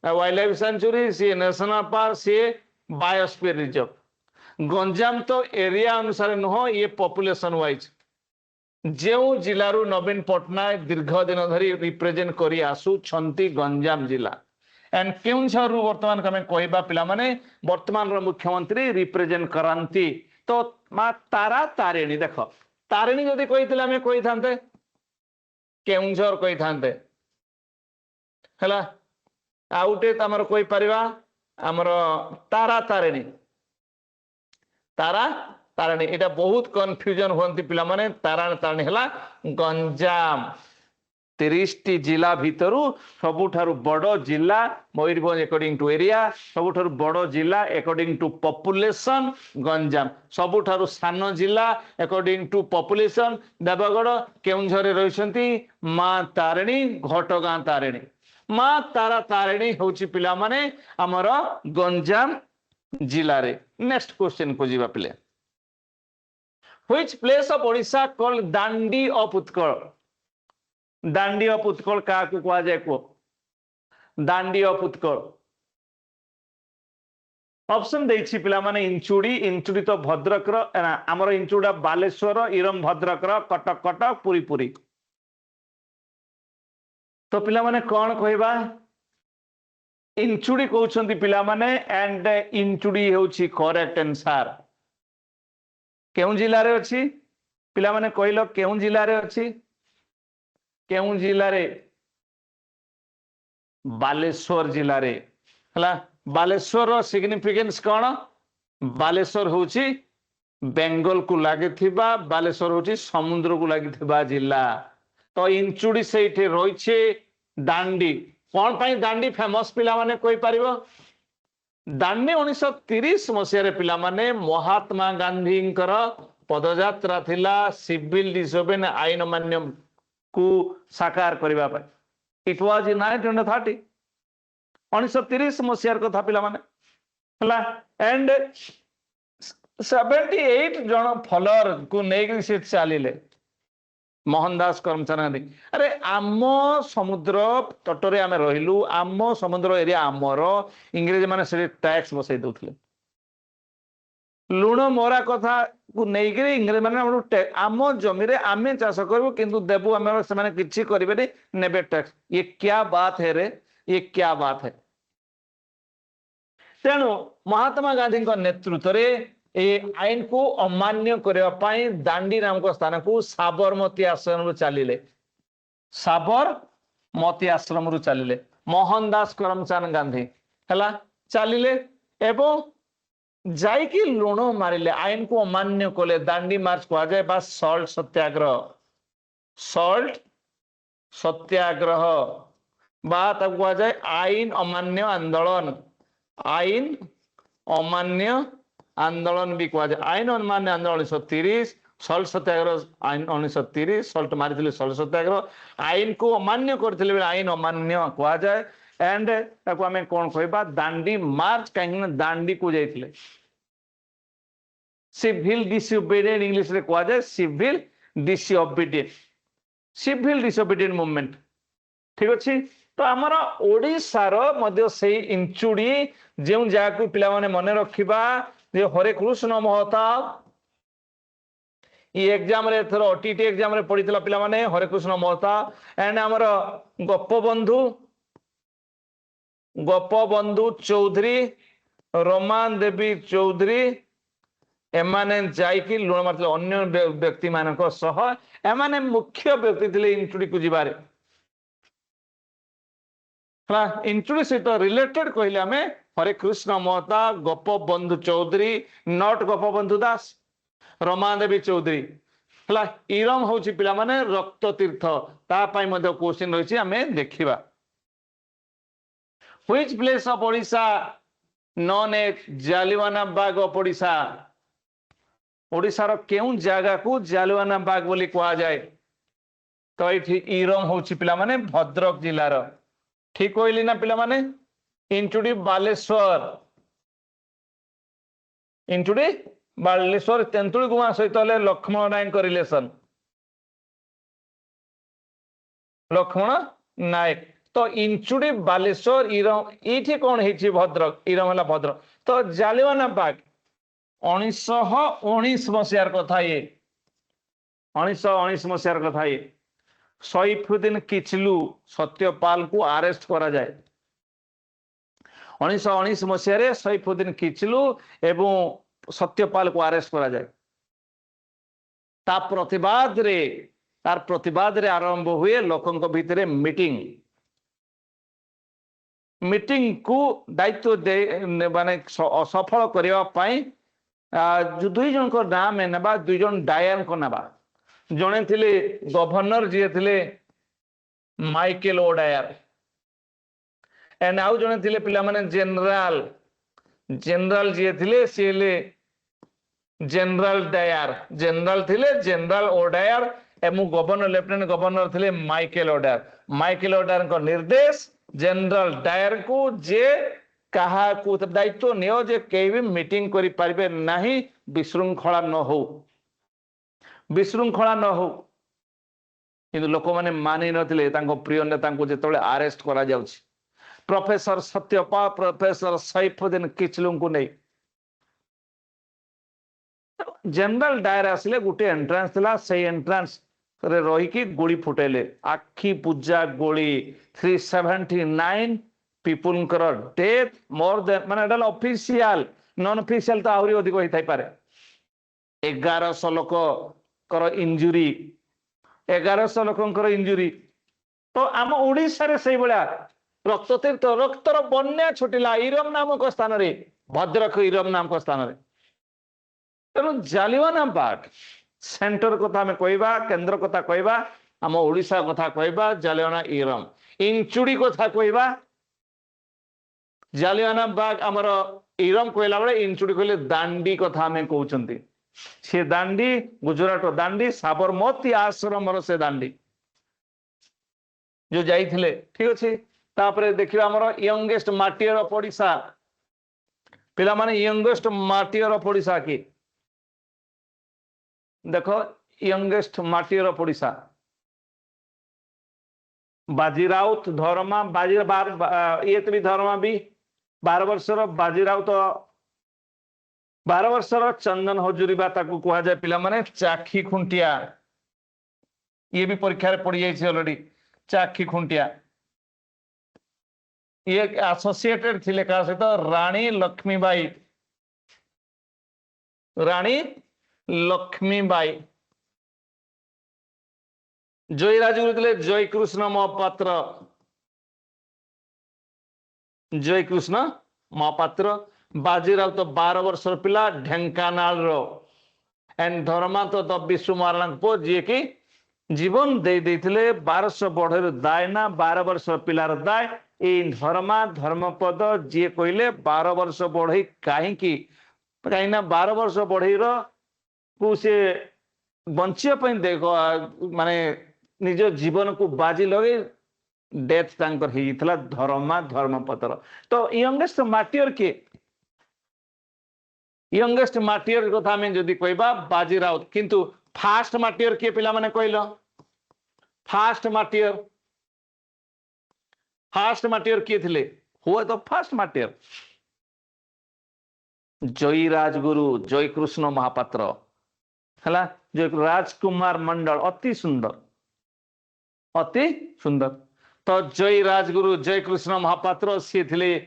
वाइल्ड लाइफ सेंचुरी सी नेशनल पार्क सी बायोस्फीयर रिजर्व गंजाम तो एरिया अनुसार नुह ये पॉपुलेशन वाइज जो जिलू नवीन पट्टनायक दीर्घ दिन धरी रिप्रेजेंट करी आसुछंती गंजाम जिला एंड केउंझर वर्तमान कमें कहबा पिला माने वर्तमान मुख्यमंत्री रिप्रेजेंट करांती तो माँ तारा तारिणी देख तारिणी जदि कही आम कही था केउंझर कही था है आउटे आमर कही पारिबा आमर तारा तारिणी तारा तारिणी एटा बहुत कन्फ्यूजन होती पिला माने तारा तारिणी हला गंजाम 30 टी जिला भितर सबुठारु बड़ जिला मयूरभंज अकॉर्डिंग टू एरिया सबुठारु बड़ जिला अकॉर्डिंग टू पॉपुलेशन गंजाम सबुठारु सान जिला according to population Deogarh Keonjhar रहिसंती माँ तारिणी घटगां तारिणी माँ तारा तारिणी होची पिला माने हमर गंजाम जिला रे नेक्स्ट क्वेश्चन को जीवा पिले which place of Odisha called Dandi of Utkal Dandi of Utkal क्या कह जाए कह दांडी ऑफ उत्कल ऑप्शन देछि पिला माने इंचुड़ी तो भद्रक आमर इंचुड़ा बालेश्वर इरम भद्रक कटक पुरी तो पिला माने कौन कहबा इंचुड़ी कहउछंती पिला माने एंड इंचुड़ी होछि करेक्ट आंसर केउं जिल्ला रे अछि पिला माने कहलो केउं जिल्ला रे अछि केउं जिल्ला रे बालेश्वर जिल्ला रे हला बालेश्वर रो सिग्निफिकेंस कोन बालेश्वर होछि बेंगल को लागि थिबा बालेश्वर होछि समुद्र को लागि थिबा जिल्ला तो इंचुड़ी सेठी रहिछे दांडी कौन पाई दांडी फेमस पिला माने कोई पारिबो दांडी 1930 मसिया रे पिला माने महात्मा गांधी पदयात्रा थिला सिविल डिसोबेन आईन मान्य को साकार करबा पाई इट वाज इन 1930 1930 मसिया कथा पिला माने हला एंड 78 जन फॉलोअर को नेक से चलिले मोहनदास करमचंद गांधी अरे आम समुद्र तटरे आम रहिलु आम समुद्र एरिया आमर इंग्रेज माने से टैक्स बसई दउथले लुण मोरा कथा को नेइकरी इंग्रेज माने आम जमी रे आमे चाष करबो किंतु देबु आमे से माने किछि करिबे नै नेबे टैक्स ये क्या बात है रे ये क्या बात है तेणु महात्मा गांधी नेतृत्व रे ए आईन को अमान्य करने दांडी नामक स्थान को साबरमती आश्रम चलिले साबरमती आश्रम चलिले मोहनदास करमचंद गांधी हला चलिले एवं जाइकी लुण मारिले आईन को अमान्य कले दांडी मार्च कह जाए बा सल्ट सत्याग्रह बा कह जाए आईन अमान्य आईन अमान्य आंदोलन भी कह जाए आईन अमान्य आंदोलन 1930 सल्ट सत्याग्रह आईन 1930 सल्ट मारी सल्ट सत्याग्रह आईन को अमान्य करथिले आईन अमान्य कह जाए एंड ताको हमें कौन कहबा दांडी मार्च कहीं दांडी को जाइथिले सिविल डिसोबीडिएंट इंग्लिश रे कह जाए सिविल डिसोबीडिएंट मूवमेंट ठीक अच्छे तो आमर ओडिशार मध्य से इंचुड़ी जो जगह को पिला माने मन रखिबा जे हरे कृष्ण महताब ये एग्जाम रे थरो ओटीटी एग्जाम रे पढ़ितला पिला माने हरे कृष्ण महताब एंड आमर गोपबंधु चौधरी रमान देवी चौधरी एमाने जाइकी लुण मारथिले अन्य व्यक्ति मानक सह एमाने मुख्य व्यक्ति थिले इंचुड़ी को जिबारे इंचुड़ी सहित रिलेटेड कहले आमे हरे कृष्ण महता गोपबंधु चौधरी नॉट गोपबंधु दास रमादेवी चौधरी हला इरम होची पिला माने रक्त तीर्थ ता पई मध्ये क्वेश्चन रहिछि आमे देखिबा which place of Odisha known as Jallianwala Bagh of Odisha ओडिशार केउं जागा को जालियाना बाग बोली कहा जाए तो ये इरम होची पिला माने भद्रक जिल्लार ठीक कहली ना पिला माने इंचुड़ी बालेश्वर तेंतुड़ी गुमा सहित लक्ष्मण नायक रिलेशन लक्ष्मण नायक तो इंचुड़ी बालेश्वर इरम ये कौन है भद्रक इरम है भद्रक तो जालियाना बाग 1919 मसीहार कथा ये 1919 मसीहार कथा ये सैफुद्दीन किचलू सत्यपाल को अरेस्ट करा जाए 1919 मसीह सैफुद्दीन किचलू एवं सत्यपाल को अरेस्ट करा जाए तार प्रतिवाद रे आरंभ हुए लोकों भितर मीटिंग को दायित्व दे माने सफल करने जो दुई जन को नाम है नबा दुई जन डायन को नबा जने थिले गवर्नर जी थिले माइकल ओडायर एंड आउ जने थिले पिला माने जनरल जी थिले सीले जनरल डायर जनरल थिले जनरल ओडायर एवं गवर्नर लेफ्टिनेंट गवर्नर थिले माइकल ओडायर को निर्देश जनरल डायर को जे कहा को दायित्व नियो जे केही भी मीटिंग करि पारिबे नाही विशृंखला न हो किंतु लोक माने मानि नथिले तांको प्रिय नेता को जेतले अरेस्ट करा जाउछि प्रोफेसर सत्यपाल प्रोफेसर सैफुद्दीन किचलू को नहीं जनरल डायर आसिले गुटे एंट्रांस थिला से एंट्रांस रे रही गोली फुटेले आखि पूजा गोली 379 पीपुल डेथ मोर देन माने ऑफिशियल नॉन ऑफिशियल तो आहरी अधिक होई पारे 1100 लोक इंजुरी 1100 लोक इंजुरी तो आम ओडिशा से भाया रक्ततीर्थ रक्तर बन्या छुटिला इरम नामक स्थान रे भद्रक इरम नामक स्थान रे तेणु जालियाना बाग सेंटर कथा आम कहवा केन्द्र कथा कहवा आम ओडिशा कथा कहवा जालियाना इरम इंचुड़ी कथा कहवा जालियाना बाग आमर इरम कहला बेले इंचुड़ी कहले दांडी कथा आम कहते से दांडी गुजरात दांडी साबरमती आश्रम से दांडी जो जाइथिले ठीक अच्छे तापरे देखिबा हमर यंगेस्ट मार्टियर ऑफ ओडिशा पिला माने यंगेस्ट मार्टियर ऑफ ओडिशा की देखो यंगेस्ट मार्टियर ऑफ ओडिशा बाजीराउत धर्मा बाजी ये भी धर्मा भी 12 वर्षर बाजीराउत 12 वर्षर चंदन हजूरी कह जाए पिला माने चाखी खुंटिया ये भी परीक्षा पड़ जाए ऑलरेडी चाखी खुंटिया ये एसोसिएटेड थिले का सहित रानी लक्ष्मीबाई जय राजगुरु जय कृष्ण महापात्र बाजीराव तो 12 वर्षर पिला ढेंकानाल एंड धर्मा तो विश्व महाराणा पो जी की जीवन दे 1200 बढ़ दाय ना 12 वर्ष पिलार दाय धर्मा धर्मपद जी कहले 12 वर्ष बढ़ई कहीं 12 वर्ष बढ़ई को सी बंचिया देख माने निज जीवन को बाजी लगे डेथ धर्मा धर्मपदर तो यंगेस्ट मार्टियर किए यंगेस्ट मार्टियर कथा आम जदि कहबा बाजी राउत किंतु फास्ट मार्टियर किए पिला माने कहल फास्ट मार्टियर किए थिले हुए तो फास्ट मार्टियर जय राजगुरु जय कृष्ण महापात्र है जय राजकुमार मंडल अति सुंदर तो जय राजगुरु जय कृष्ण महापात्र सी थिले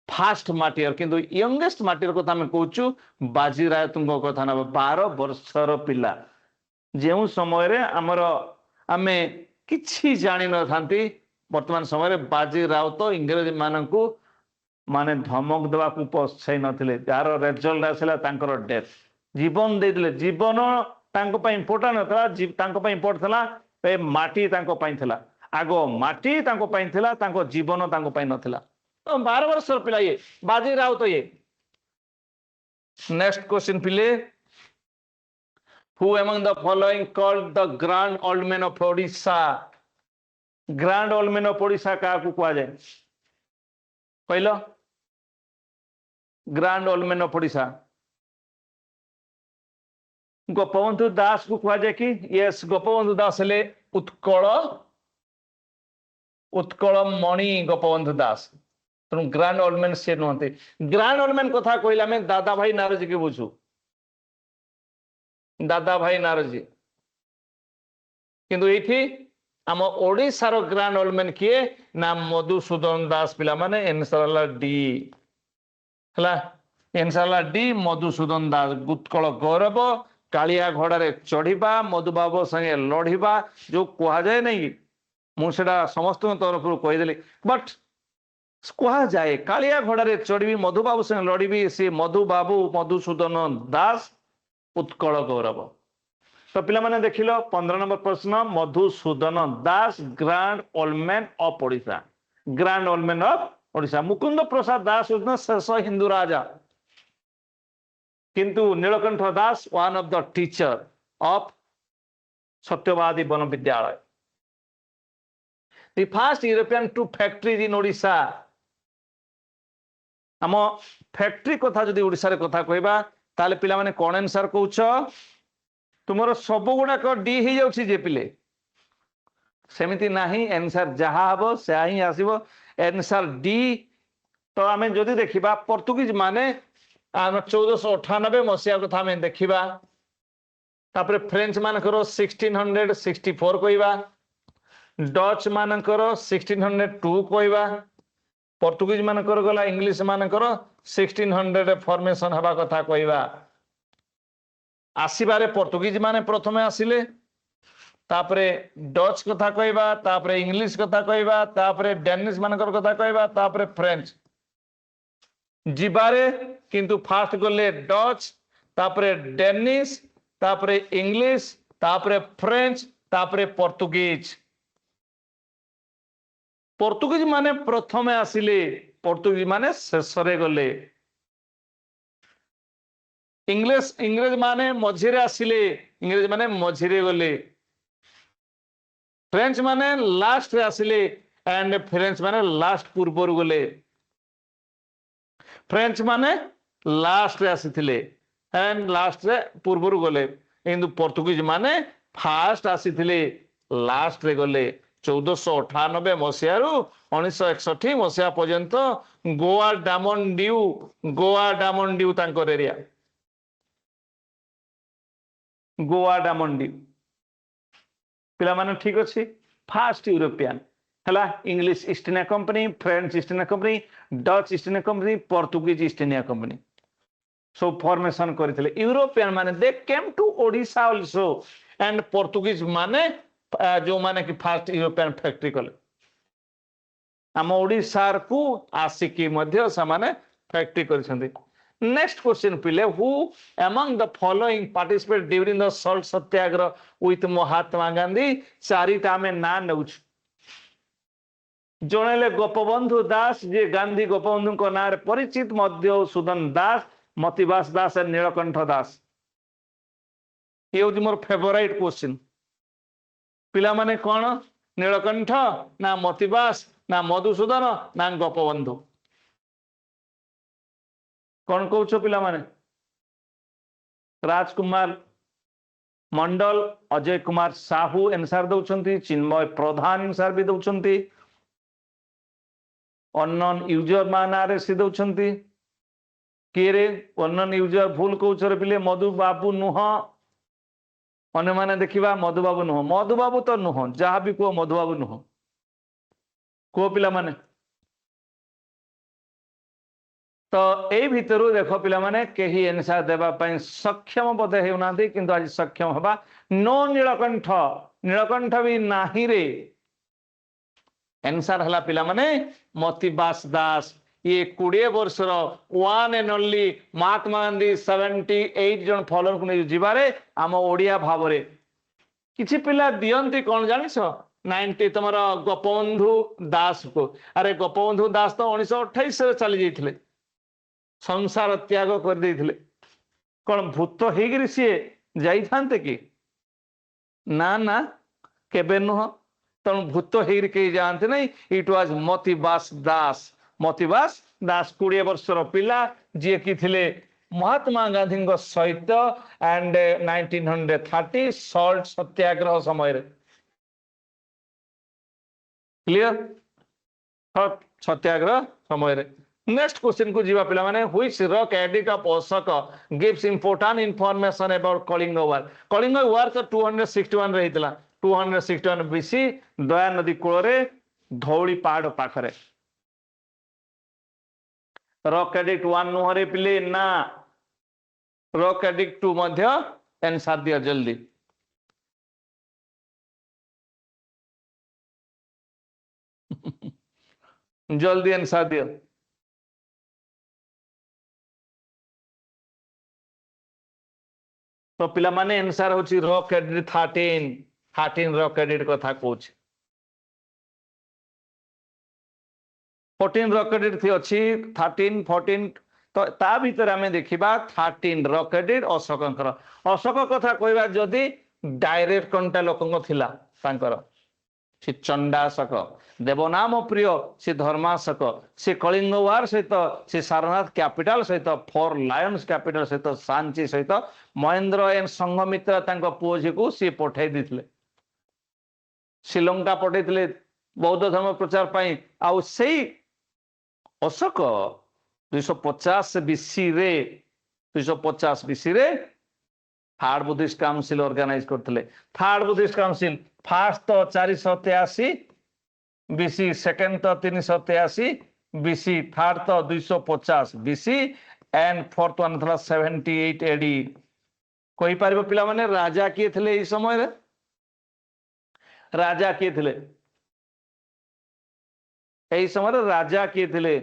फास्ट मार्टियर किंतु यंगेस्ट मार्टियर कथा आम कहूँ बाजी राउत कथा ना 12 वर्षर पिला जो समय रे आमर आमे किछि जानी न थांती वर्तमान समय बाजी राउत इंग्रेज मानकु माने धमक देवा को पछाई नथिले यार रिजल्ट आसला तांकर डेथ जीवन दे दिले जीवन तांको पय इंपोर्टेंट नथला तांको पय इंपोर्ट थला ए माटी तांको पय थला आगो माटी तांको पय थला तांको जीवन तांको पय नथला तो 12 वर्ष पिला ये बाजी राउत ये नेक्स्ट क्वेश्चन पिले Who among the following called the Grand Old Man of Odisha? Grand Old Man of Odisha क्या कहा जाए? कहलो Grand Old Man of Odisha. Gopabandhu दास को कहा जाए कि यस गोपबंधु दास ले उत्कल मणि गोपबंधु दास तेणु ग्रांड ओल्ड मैन से नुहति ग्रांड ओल्ड मैन कथा कहला में दादा भाई नारजी के बुझू दादा भाई नारजी किंतु ये आम ओडिशार ग्रांड ओल्ड मैन किए ना मधुसूदन दास पिला माने एनसर डी है एनसर डी मधुसूदन दास उत्कल गौरव कालिया घोड़े चढ़ा मधुबाबू संगे लड़वा जो कह जाए नहीं मुझे समस्त तरफ कहीदेली बट कह जाए कालिया घोड़े चढ़ी मधुबाबू संगे लड़बी सी मधुबाबू मधुसूदन दास उत्कल गौरव तो पिला माने देखिल 15 नंबर प्रश्न Madhusudan Das grand old man of Odisha grand old man of Odisha Mukunda Prasad Das शेष हिंदू राजा किंतु Nilakantha Das one of the teacher of Satyabadi Bana Vidyalaya the first European to factories in Odisha आम फैक्ट्री कथा जदि ओडिशा रे कथा कहबा ताले पिला माने कोन आंसर कहउछ तुमरो सब गुडाक डी हो जाउछि जे पिले सेमिति नाही आंसर जहा हबो से ही आसीबो आंसर डी तो आमे जदि देखिबा पोर्तुगीज माने 1498 मसीहा कथा आमे देखिबा तापर फ्रेंच मानकर 1664 कहवा, डच मानकर 1602 कहवा, पोर्तुगीज मानकर गला इंग्लिश मानकर 1600 फॉर्मेशन हवा कथा कहवा। आसीबारे पोर्तुगीज माने प्रथमे आसिले, तापरे डच कथा कहवा, तापरे इंग्लिश कथा कहवा, तापरे डेनिश मानकर कथा कहवा, तापरे फ्रेंच जिबारे किंतु फास्ट गले डच, तापरे डेनिश, तापरे इंग्लिश, तापरे फ्रेंच, तापरे पोर्तुगीज। पोर्तुगीज माने प्रथमे आसिले, पोर्तुगीज माने शेषरे गले। इंग्रेज माने मझिरे आसिले, इंग्रेज माने मझिरे गले। फ्रेंच माने लास्ट रे आसिले एंड फ्रेंच माने लास्ट पूर्वर गले। फ्रेंच माने लास्ट रे आसिथिले एंड लास्ट रे पूर्वर गले, किंतु पोर्तुगीज माने फास्ट आसिथिले लास्ट रे गले। 1498 मसीह रु 1961 मसीहा पर्यंत गोवा डामन ड्यू तांकर एरिया, गोवा डामन ड्यू। पिला माने ठीक अछि, फास्ट यूरोपियन हला English East India Company, French East India Company, Dutch East India Company, Portuguese East India Company so formation करथिले। यूरोपियन माने they came to Odisha also and Portuguese माने जो माने कि फास्ट यूरोपियन फैक्ट्री कले आम ओडिशा को आसिकी मध्य समाने फैक्ट्री करिसंती। नेक्स्ट क्वेश्चन पिले, who among the following participate during the salt Satyagraha with Mahatma Gandhi. चारिटा में ना नेउछ। जणेले गोपबंधु दास जे गांधी गोपबंधु को नाम परिचित, मधुसूदन दास, मतिबास दास और नीलकंठ दास। ये होची मोर फेवरेट क्वेश्चन। पिला माने कौन, नीलकंठ ना मतिबास ना मधुसूदन ना गोपबंधु, कौन कौच पिला माने? राजकुमार मंडल, अजय कुमार साहू एनसार दौरान, चिन्मय प्रधान एनसार भी दौरान, अननोन यूजर मानारे सी दौरान किए रे अननोन यूजर भूल कौचर पिले मधु बाबू नुह, अन्य माने देखिबा मधुबाबू नुह, मधुबाबू तो नुह, जहाँ भी कहो मधुबाबू नुह, को पिला माने। तो यही भितर देख पिला माने कहीं एनसार देवा पई सक्षम बोधे होना, किंतु आज सक्षम हवा नो नीलकंठ, नीलकंठ भी नाही रे। एनसार हला पिला माने मतिबास दास। ये 20 वर्षर one and only Mahatma Gandhi 78 जन फॉलोअर को नहीं जीवारे आम ओडिया भाव रे किछि पिला दियंती कौन जानिछ 90 तमरा गोपबंधु दास को। अरे गोपबंधु दास तो 1928 रे चली जाइथिले, संसार त्याग कर देइथिले। कौन भूत हेगिरि सी जाइथांते कि ना ना केबे नुह, तेणु भूत हेगिरि के जानते नहीं। इट वाज मतिबास दास। मतिबास दास 20 वर्षर पिला जी कि थिले महात्मा गांधी सहित एंड 1930 सॉल्ट सत्याग्रह समय रे। क्लियर, सत्याग्रह समय रे। नेक्स्ट क्वेश्चन को जीवा पिला माने, which rock edict of Ashok gives important information about Kalinga war. Kalinga war तो 261 रे हितला, 261 बीसी दया नदी कूल रे धौली पहाड़ पाखरे। रॉक एडिक्ट 1 नुहरे पिले ना, रॉक एडिक्ट 2 मध्य आंसर दिया जल्दी। जल्दी आंसर दिया। तो पिला माने आंसर होची रॉक एडिक्ट 13 रॉक एडिक्ट कथा कहूछ। 14 रॉक एडिक्ट थी अच्छी, 13 14 तो ता भीतर आमे देखिबा 13 रॉक एडिक्ट अशोकंकर। अशोक कथा कहबा जदी डायरेक्ट कंटा लोकंग थिला तांकर, से चंडाशक देवनाम प्रिय, से धर्माशक, से कलिंग वार सहित, से सारनाथ कैपिटल सहित, 4 लायंस कैपिटल सहित, सांची सहित महेंद्र एंड संघमित्र तांको पुओ जी को सी पठाई दिथिले, श्रीलंका पठाई बौद्ध धर्म प्रचार पाई। आउ सेई अशोक 250 बीसी रे थार्ड बुद्धिस्ट काउंसिल ऑर्गेनाइज करते थार्ड बुद्धिस्ट काउंसिल फास्ट तो 483 बीसी सेकंड तो 383 बीसी थर्ड तो 250 बीसी एंड फोर्थ वन था 78 एडी कोई पारिबो पिला माने राजा किए थे इस समय रे राजा किए थे यही समय राजा किए थे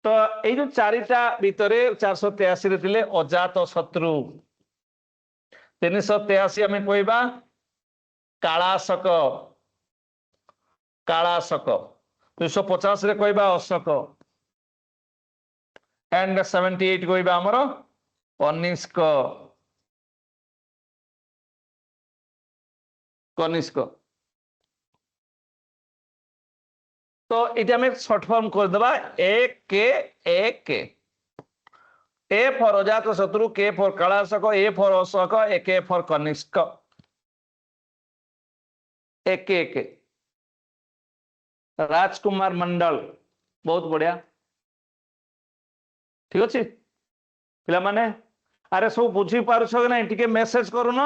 तो ये जो चारिटा भितरे 483 रे थिले अजात शत्रु 383 आम कहबा कालाशक कालाशक 250 रे कहबा अशोक एंड 78 कहबा हमर कनिष्क कनिष्क तो ये आम सर्ट फॉर्म करदे एक A for Ajatashatru K for Kalashoka A for Ashok A for Kanishka एक राजकुमार मंडल बहुत बढ़िया ठीक अच्छे पिला माने अरे सब बुझी पारुछ कि नहीं टिके मेसेज करून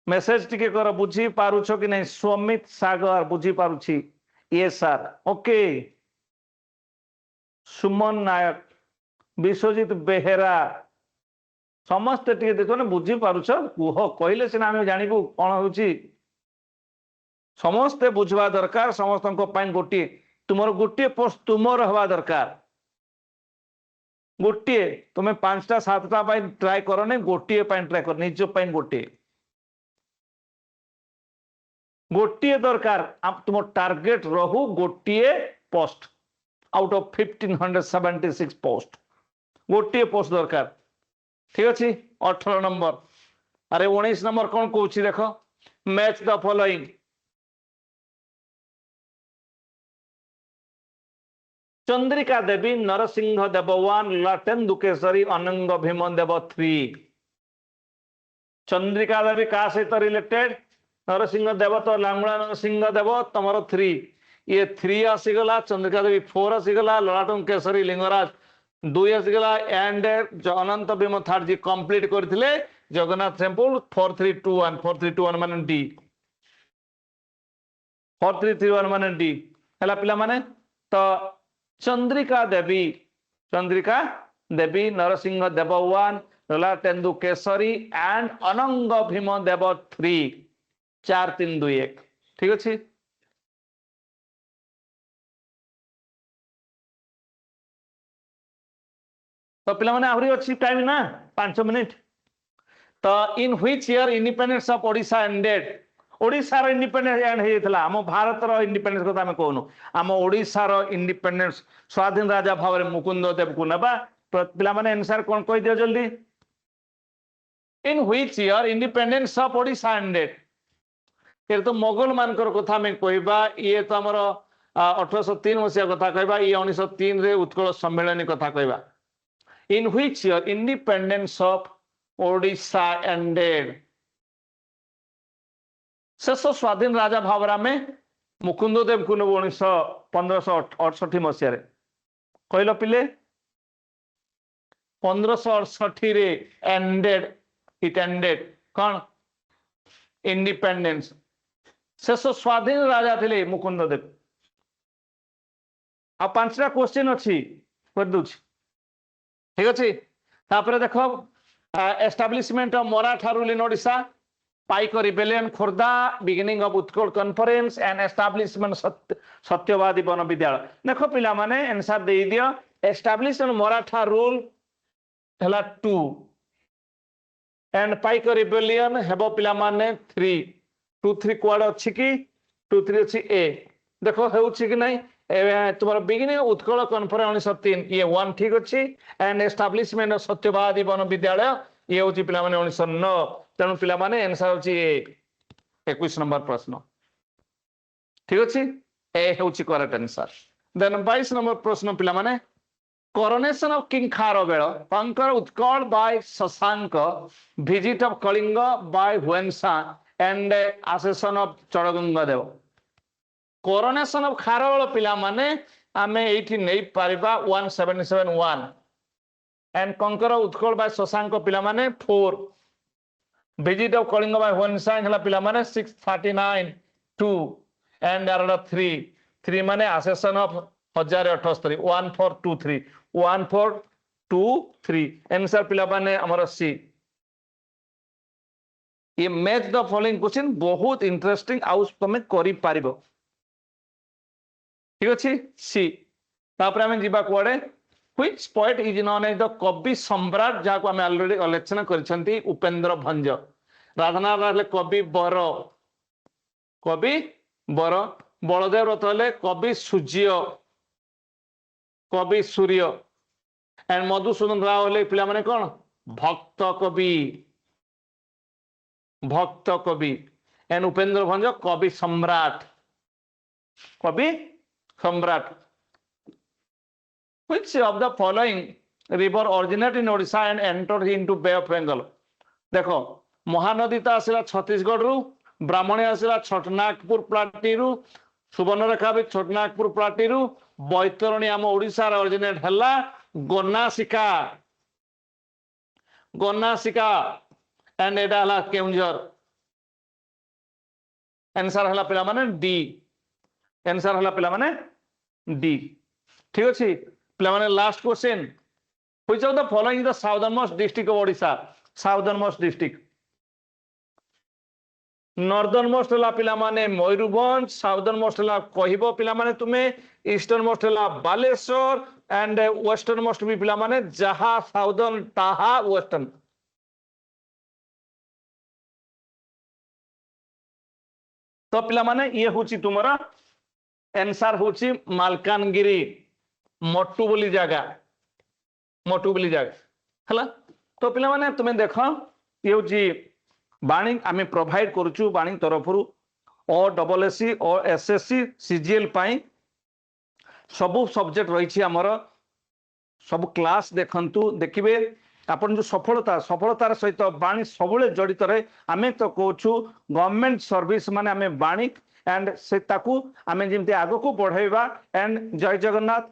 मेसेज टिके कर बुझी पारुछ कि नहीं स्वमित सागर बुझी पारुछि ये सर ओके सुमन नायक विश्वजीत बेहेरा समस्ते टिके देखो ना बुझी पारुछ कुह कहले सिना आम जानबू कौन होची समस्ते बुझवा दरकार समस्त गोटे तुम गोटे पोस्ट तुमर हवा दरकार गोटे तुम्हें 5टा 7टा ट्राए कर नहीं गोटे ट्राए कर निज गोटे गोटे दरकार तुम टार्गेट रहू गोटे पोस्ट आउट ऑफ 1576 पोस्ट गोटे पोस्ट दरकार ठीक अच्छे 18 नंबर अरे 19 नंबर कौन कौच देख match the following Chandrika Devi Narsingh Dev 1 लटेन दुकेश्वरी अनंग भीम देव 3 चंद्रिका देवी का सहित रिलेटेड नरसिंह देव तो लांगुड़ा नरसिंह देव तुम 3 ये 3 आसीगला चंद्रिका देवी 4 आसीगला ललाटन केसरी लिंगराज 2 आसीगला and Ananta Bhima third ji complete करथिले जगन्नाथ टेम्पल 4321 माने डी 4331 माने डी हला पिला माने तो चंद्रिका देवी नरसिंह देव 1 ललाटेन्दु केसरी एंड अनंग भीम देव 3 4 3 2 1 ठीक अच्छे तो पिला माने आहरी अच्छी टाइम ना 5 मिनिट तो in which year independence of Odisha ended Odisha रो इंडिपेंडेंस एंड हेतला हम भारत रो इंडिपेंडेंस को तामे कहनु हम ओडिशा रो इंडिपेंडेंस स्वाधीन राजा भाव मुकुंद देव को नबा पिला माने आंसर कोन कहि दियो जल्दी इन which year independence of Odisha ended ये तो मोगल मानकर कथा में कहबा ये तो हमर 1803 मसिया कथा कहबा ये 1903 रे उत्कल सम्मेलन कथा कहबा इन which year independence of Odisha ended शेष स्वाधीन राजा भावरा में मुकुंद देव को 1568 मसीह कहल पिले 1568 रे एंडेड इट एंडेड कौन इंडिपेंडेंस शेष स्वाधीन राजा थे मुकुंद देव आ 5टा क्वेश्चन अच्छी कर दूची ठीक अच्छे तापर देख establishment of Maratha rule in Odisha pike rebellion Khordha beginning of Utkal conference and establishment सत्यवादी वन विद्यालय देख पिला माने आंसर दे दियो एस्टाब्लिशमेंट मराठा रूल हला 2 एंड पाइक रिबेलियन हेबो पिला माने 3 2 3 क्वाड अछि कि 2 3 अछि ए देखो हेउछि कि नै तुम्हारा बिगिनिंग उत्कल कॉन्फ्रेंस 1903 ये 1 ठीक अच्छी एंड एस्टाब्लिशमेंट सत्यवादी वन विद्यालय ये हूँ पिला माने 1909 तेणु पिला माने आंसर होची 21 नंबर प्रश्न ठीक अच्छी ए होची करेक्ट आंसर देन 22 नंबर प्रश्न पिला माने coronation of king Kharavela conquer Utkal by Shashanka visit of Kalinga by हुएनसा and accession of Chodaganga Deva coronation of Kharavela पिला माने आमे एठी नै पारिबा 1771 एंड कंकर उत्कल बाय शशांक पिला माने 4 visit of Kalinga by Hiuen Tsang हला पिला माने 639 2 एंड आरडा 3 माने असेसन ऑफ 1078 1423 1423 आंसर पिला माने हमर सी ये मैच द फॉलोइंग क्वेश्चन बहुत इंटरेस्टिंग आउस तमे करि पारिबो ठीक अछि सी तापर हम जिबा कोडे which poet is known as the Kavi Samrat जाको हम ऑलरेडी आलोचना करछंती उपेंद्र भंज राधानाथ रहले कवि बर बलदेव रथ हले कवि सूर्य एंड मधुसूदन राव हले पिला माने कोन भक्त कवि एंड उपेंद्र भंज कवि सम्राट Which of the following river originate in Odisha and entered into Bay of Bengal? देखो महानदी तो आसला छत्तीसगढ़ रु ब्राह्मणी आसला छोटनागपुर प्लाटी रु सुवर्णरेखा भी छोटनागपुर प्लाटी रु बैतरणी आम ओडिशा रे ओरिजिनेट हला गोनासिका एंड एटा हला केउंझर आंसर हला पिला माने डी आंसर हला पिला माने डी ठीक अछि पिला माने last question which of the following the southern most district of Odisha southern most district northern most हला पिला माने मयूरभंज साउदर्न मोस्ट हला कहिबो पिला माने तुमे ईस्टर्न मोस्ट हला बालेश्वर एंड वेस्टर्न मोस्ट भी पिला माने जहा साउदर्न ताहा वेस्टर्न तो पिला माने ये होची तुमरा आंसर होची मालकानगिरी मोटू बोली जगह हला तो पिला माने तुमे देखो ये होची बाणी आमे प्रोवाइड करूछु बाणी तरफरु OSSC और SSC CGL पाई सब सब्जेक्ट रही आमर सब क्लास देखंतु देखिबे आपण जो सफलतार सहित बाणी सबले जड़ित रहे आमे तो कहूँ गवर्नमेंट सर्विस माने आमे बाणी एंड से ताकू आमे जेमते आगो को बढ़ाइबा एंड जय जगन्नाथ।